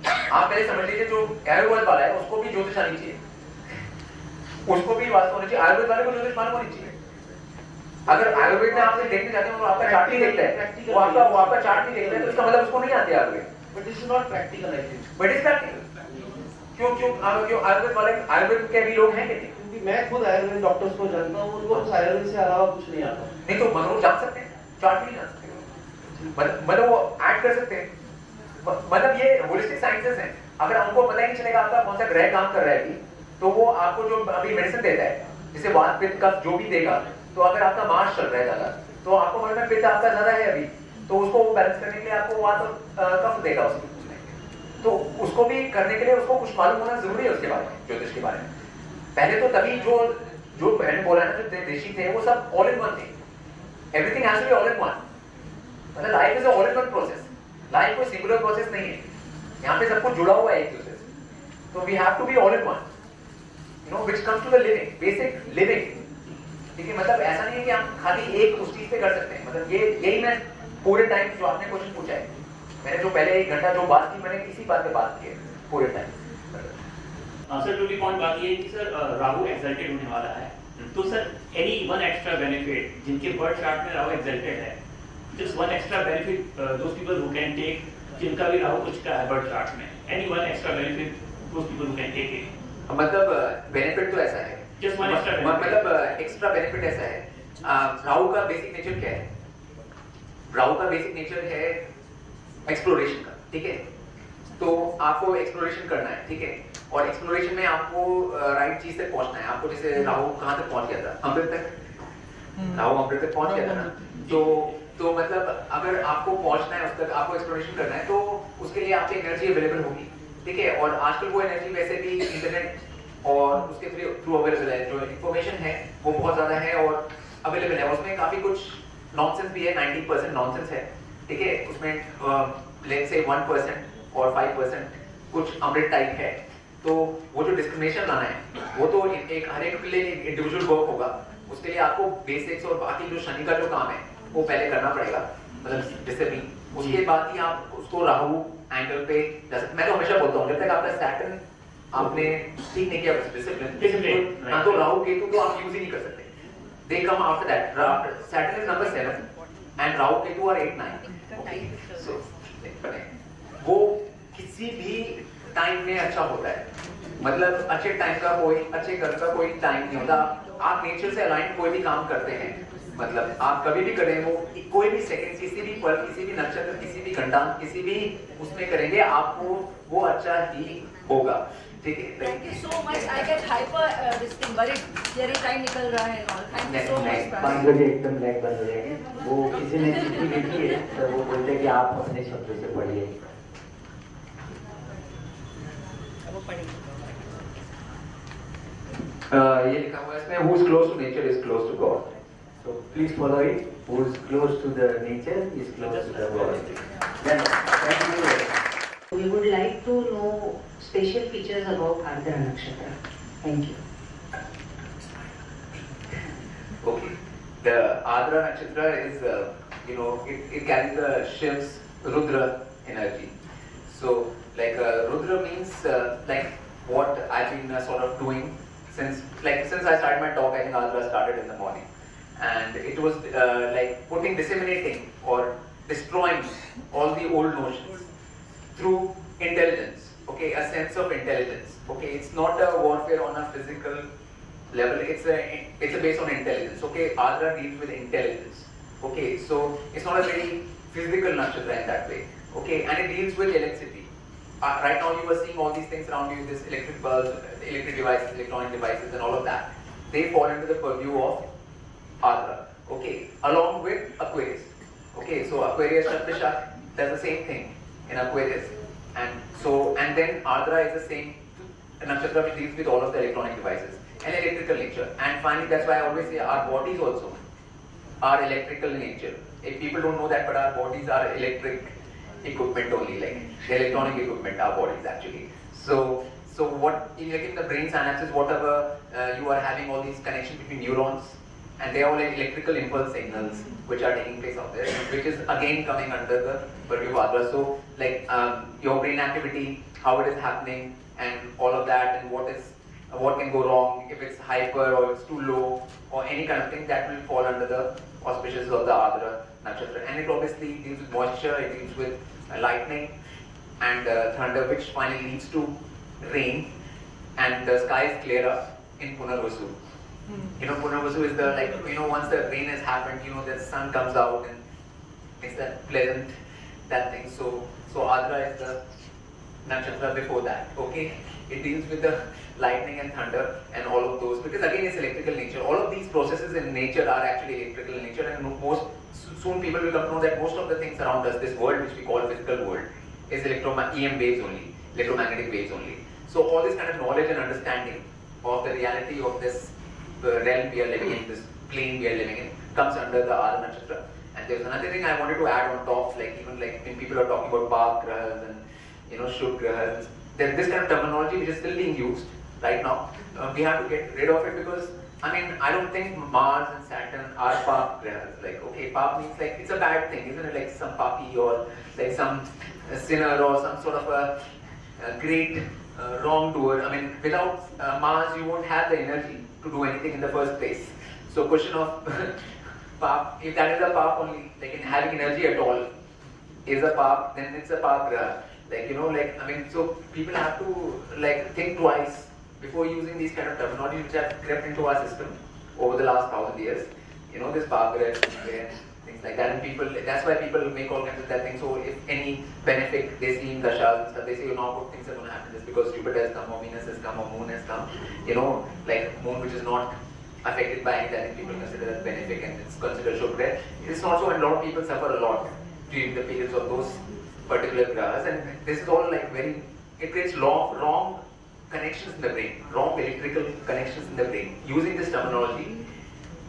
आप पहले समझ लीजिए जो आयुर्वेद वाला है उसको भी ज्योतिष आनी चाहिए, उसको भी वास्तव होनी चाहिए, आयुर्वेद वाले को ज्योतिष मालूम होनी चाहिए। अगर आयुर्वेद में आप देखने जाते हैं और आपका चार्ट नहीं देखता है, वो आपका चार्ट नहीं देखता है, तो इसका मतलब उसको नहीं आते Ayurveda. But this is not practical, I think. But is practical. क्यों आयुर्वेद वाले, आयुर्वेद के भी लोग हैं कि नहीं? क्योंकि मैं खुद आयुर्वेद डॉक्टर्स को जानता हूँ, उनको उस आयुर्वेद से अलावा कुछ नहीं आता। नहीं तो मनोज जान सकते हैं, चार्ट भी नहीं जान सकते, मतलब वो ऐड कर सकते हैं। मतलब ये होलिस्टिक साइंसेस हैं। अगर हमको पता ही नहीं चलेगा आपका कौन सा ग्रह काम कर रहा है अभी, तो वो आपको जो अभी मेडिसिन देता है, जैसे वात पित्त कफ जो भी देगा, तो अगर आपका मार्च चल रहा है ज्यादा, तो आपको मालूम है पित्त आपका ज्यादा है अभी, तो उसको वो बैलेंस करने के लिए आपको वात और कफ देगा उसमें। तो उसको भी करने के लिए उसको कुछ मालूम होना जरूरी है उसके बारे में, ज्योतिष के बारे में। पहले तो तभी जो मैंने बोला ना, जो देशी थे वो सब ऑल इन वन थे। Everything has to be all in one, मतलब life is a all in one process. Life कोई सिंगुलर प्रोसेस नहीं है, यहाँ पे सब कुछ जुड़ा हुआ है एक दूसरे से। तो we have to be all in one, you know, which comes to the living, basic living, ठीक है। मतलब ऐसा नहीं है कि हम खाली एक उस चीज पे कर सकते हैं। मतलब यही मैं पूरे टाइम जो आपने क्वेश्चन पूछा है, मैंने जो पहले 1 घंटा जो बात की, मैंने इसी बात पे बात की है पूरे time. Sir to be point बात ये है कि सर राहु एक्सल्टेड होने वाला है, तो sir any one extra benefit जिनके बर्थ चार्ट में राहु एक्सल्टेड है, just one extra benefit those people who can take, जिनका भी राहु कुछ का है बर्थ चार्ट में, any one extra benefit those people who can take it। मतलब बेनिफिट तो ऐसा है, just one extra benefit। मतलब एक्स्ट्रा बेनिफिट ऐसा है, राहु का बेसिक नेचर क्या है? राहु का बेसिक नेचर है एक्सप्लोरेशन का, ठीक है। तो आपको एक्सप्लोरेशन करना है, ठीक है, और एक्सप्लोरेशन में आपको राइट चीज तक पहुंचना है। आपको जैसे राहु कहाँ तक पहुंच गया था? अमृत तक, राहु अमृत तक पहुंच गया था ना। तो मतलब अगर आपको पहुंचना है उस तक, आपको एक्सप्लोरेशन करना है, तो उसके लिए आपकी एनर्जी अवेलेबल होगी, ठीक है। और आजकल वो एनर्जी वैसे भी इंटरनेट और उसके थ्रू अवेलेबल है, जो इन्फॉर्मेशन है वो बहुत ज्यादा है और अवेलेबल है। उसमें काफी कुछ नॉनसेंस भी है, 90% नॉनसेंस है, ठीक है। उसमें लेट्स से 1% और 5% कुछ अमृत टाइप है। तो वो जो डिस्क्रिमिनेशन लाना है वो तो एक हर एक के लिए इंडिविजुअल वर्क होगा। उसके लिए आपको बेसिक्स और बाकी जो शनि का जो काम है वो पहले करना पड़ेगा, मतलब डिसिप्लिन। उसके बाद ही आप उसको राहु एंगल पे जा सकते। मैं तो हमेशा बोलता हूँ जब तक आपका सैटर्न आपने ठीक नहीं किया डिसिप्लिन, हाँ, तो राहु केतु तो आप यूज ही नहीं कर सकते। They come after that. Saturn is number 7 and Rahu Ketu are 8, 9। So वो किसी भी टाइम में अच्छा होता है, मतलब अच्छे टाइम का कोई, अच्छे घर का कोई टाइम नहीं होता। आप नेचर से अलाइन कोई भी काम करते हैं, मतलब आप कभी भी करें, वो कोई भी सेकंड, किसी भी पल, किसी भी नक्षत्र, किसी भी घंटा, किसी भी उसमें करेंगे, आपको वो अच्छा ही होगा, ठीक है। Thank you so much. I get hyper this thing worried, मेरी टाइम निकल रहा है और थैंक यू सो मच। 5 बजे एकदम ब्लैक बन रहे हैं। वो किसी ने चिट्ठी लिखी है तो वो बोलते हैं कि आप अपने शब्दों से पढ़िए। ये लिखा हुआ है इसमें, who is close to nature is close to God. So please follow it. Who is close to the nature is close to the God. Then, thank you. We would like to know special features about Ardra Nakshatra. Thank you. Adra Nakshatra is, it carries the Shiv's Rudra energy. So, like Rudra means like what I've been sort of doing since I started my talk. I think Adra started in the morning, and it was like disseminating or destroying all the old notions through intelligence. Okay, a sense of intelligence. Okay, it's not a warfare on a physical level. It's a based on intelligence. Okay, Adra deals with intelligence. Okay, so it's not a very physical nakshatra in that way. Okay, and it deals with electricity. Right now you are seeing all these things around you, this electric bulbs, electric devices, electronic devices and all of that. They fall into the purview of Adra. Okay, along with Aquarius. Okay, so Aquarius Shaktisha does the same thing in Aquarius. And then Adra is the same nakshatra which deals with all of the electronic devices and electrical nature. And finally, that's why I always say our bodies also are electrical in nature. If people don't know that, but our bodies are electric equipment only, like electronic equipment, our bodies actually. So what in the brain synapses, whatever you are having all these connections between neurons, and they are all electrical impulse signals which are taking place out there, which is again coming under the purview of Adra. So like your brain activity, how it is happening, and all of that, and what can go wrong if it's hyper or it's too low or any kind of thing, that will fall under the auspicious of the Adra Nakshatra. And it obviously deals with moisture, it deals with lightning and thunder, which finally leads to rain, and the skies clear up in Punarvasu. Punarvasu is the, once the rain has happened, the sun comes out and it's that pleasant, that thing. So Adra is the nakshatra before that. Okay, it deals with the lightning and thunder and all of those, because again it's electrical nature. All of these processes in nature are actually electrical in nature, and soon people will come to know that most of the things around us, this world which we call physical world, is EM waves only, electromagnetic waves only. So all this kind of knowledge and understanding of the reality of this realm we are living in, this plane we are living in, comes under the Adra Nakshatra. And there's another thing I wanted to add on top, even when people are talking about Pap Grahas and Shubh Grahas, there's this kind of terminology which is still being used right now. We have to get rid of it, because I don't think Mars and Saturn are Pap Grahas. Okay, Pap means it's a bad thing, isn't it? Like some papi or like some sinner or some sort of a great wrongdoer. Without Mars, you won't have the energy to do anything in the first place. So question of Pap, if that is a Pap only, in having energy at all, is a Pap, then it's a Pap Graha. So people have to think twice before using these kind of terminology which have crept into our system over the last 1,000 years. This Pap Graha, things like that, and that's why people make all kinds of that things. So if any benefic they see in Dashas and stuff, they say, good things are going to happen just because Jupiter has come or Venus has come or Moon has come. Moon which is not affected by anything, people consider that benefic and it's considered Shubh Graha. It's not so, and a lot of people suffer a lot during the periods of those particular grahas, and this is all it creates wrong connections in the brain, wrong electrical connections in the brain. Using this terminology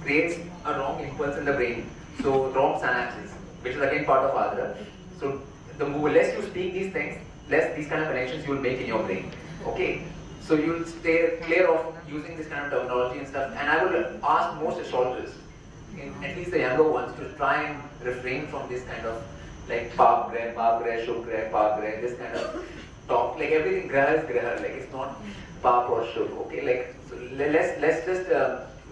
creates a wrong impulse in the brain, so wrong synapses, which is again part of Adra. So the less you speak these things, less these kind of connections you will make in your brain. Okay, so you will stay clear of using this kind of terminology and stuff. And I would ask most astrologers, at least the younger ones, to try and refrain from this kind of Pap Graha, Shubh Graha, Pap Graha, this kind of talk. Everything Graha is Graha, it's not Pap or Shubh. Okay, so let's just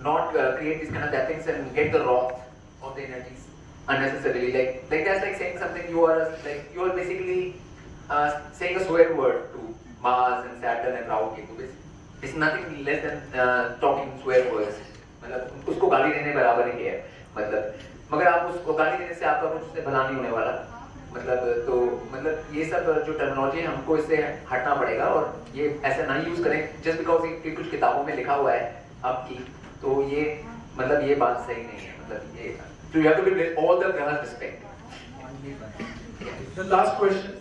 not create these kind of that things and get the wrath of the energies unnecessarily. That's like saying something, you are basically saying a swear word to Mars and Saturn and Rahu Ketu. It's nothing less than talking swear words. उसको गाली देने बराबर ही है. मगर आप उसको गाली देने से आपका कुछ उससे भला नहीं होने वाला. तो ये सब जो टर्मिनोलॉजी है, हमको इससे हटना पड़ेगा, और ये ऐसा ना यूज करें जस्ट बिकॉज ये कुछ किताबों में लिखा हुआ है आपकी, तो ये बात सही नहीं है. So you have to give all the grahas respect. The last question.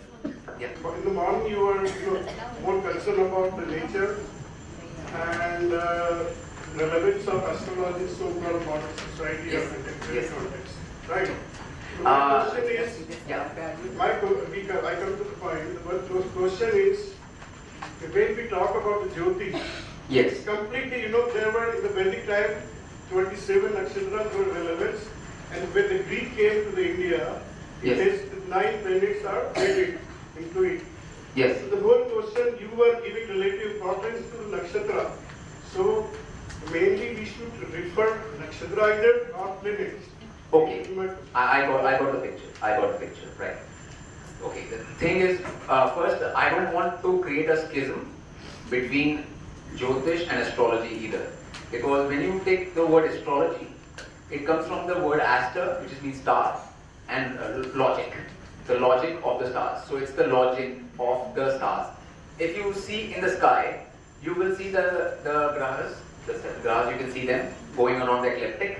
Yeah. But in the morning you were more concerned about the nature and relevance of astrology, so-called modern society or contemporary context, right? So my question is, I come to the point. The question is, when we talk about the Jyoti, yes, completely, there were in the Vedic time 27 nakshatras were relevant, And when the Greek came to the India, Yes. his 9 planets are added into it. Yes. So the whole question, you were giving relative importance to nakshatra. So mainly we should refer nakshatra either or planets. Okay, I got the picture. I got the picture, right. Okay, the thing is, first, I don't want to create a schism between Jyotish and astrology either. Because when you take the word astrology, it comes from the word aster, which means star, and logic, the logic of the stars. So it's the logic of the stars. If you see in the sky, you will see the grahas, you can see them going around the ecliptic.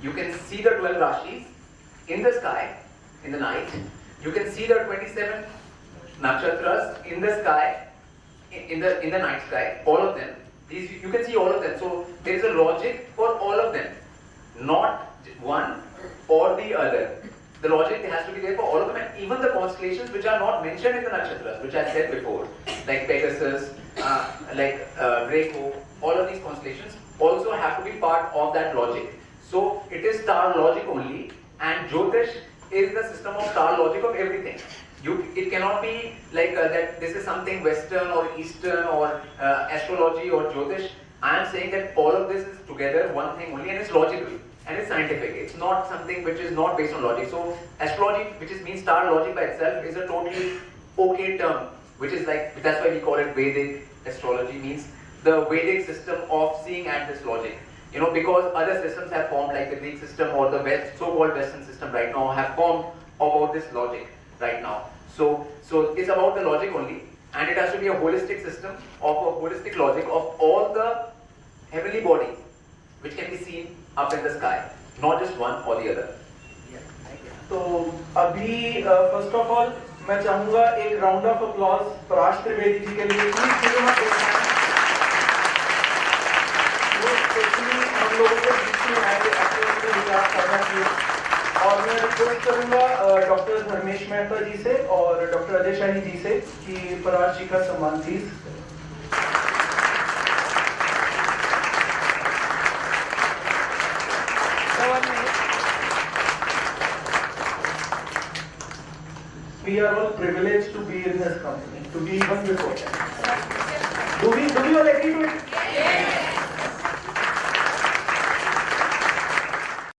You can see the 12 rashis in the sky, in the night. You can see the 27 nakshatras in the sky, in the night sky, all of them. These, you can see all of them. So there is a logic for all of them, not one or the other. The logic has to be there for all of them, and even the constellations which are not mentioned in the nakshatras, which I said before, like Pegasus, like Draco, all of these constellations also have to be part of that logic. So it is star logic only, and Jyotish is the system of star logic of everything. It cannot be like that this is something Western or Eastern or astrology or Jyotish. I am saying that all of this is together one thing only, and it's logical and it's scientific. It's not something which is not based on logic. So astrology, which means star logic by itself, is a totally okay term, which is like, that's why we call it Vedic astrology, means the Vedic system of seeing at this logic. You know, because other systems have formed, like the Greek system or the so-called Western system right now have formed about this logic right now. So it's about the logic only, and it has to be a holistic system of a holistic logic of all the heavenly bodies which can be seen up in the sky, not just one or the other. तो अभी फर्स्ट ऑफ ऑल मैं चाहूंगा एक round of applause पराश Trivedi ji के लिए। हम लोगों को बीच में आए अपने विचार करना चाहिए, और मैं रिक्वेस्ट करूंगा डॉक्टर धर्मेश मेहता जी से और डॉक्टर अजय शाही जी से कि पराश जी का सम्मान please. We are all privileged to be in this company, to be even before that.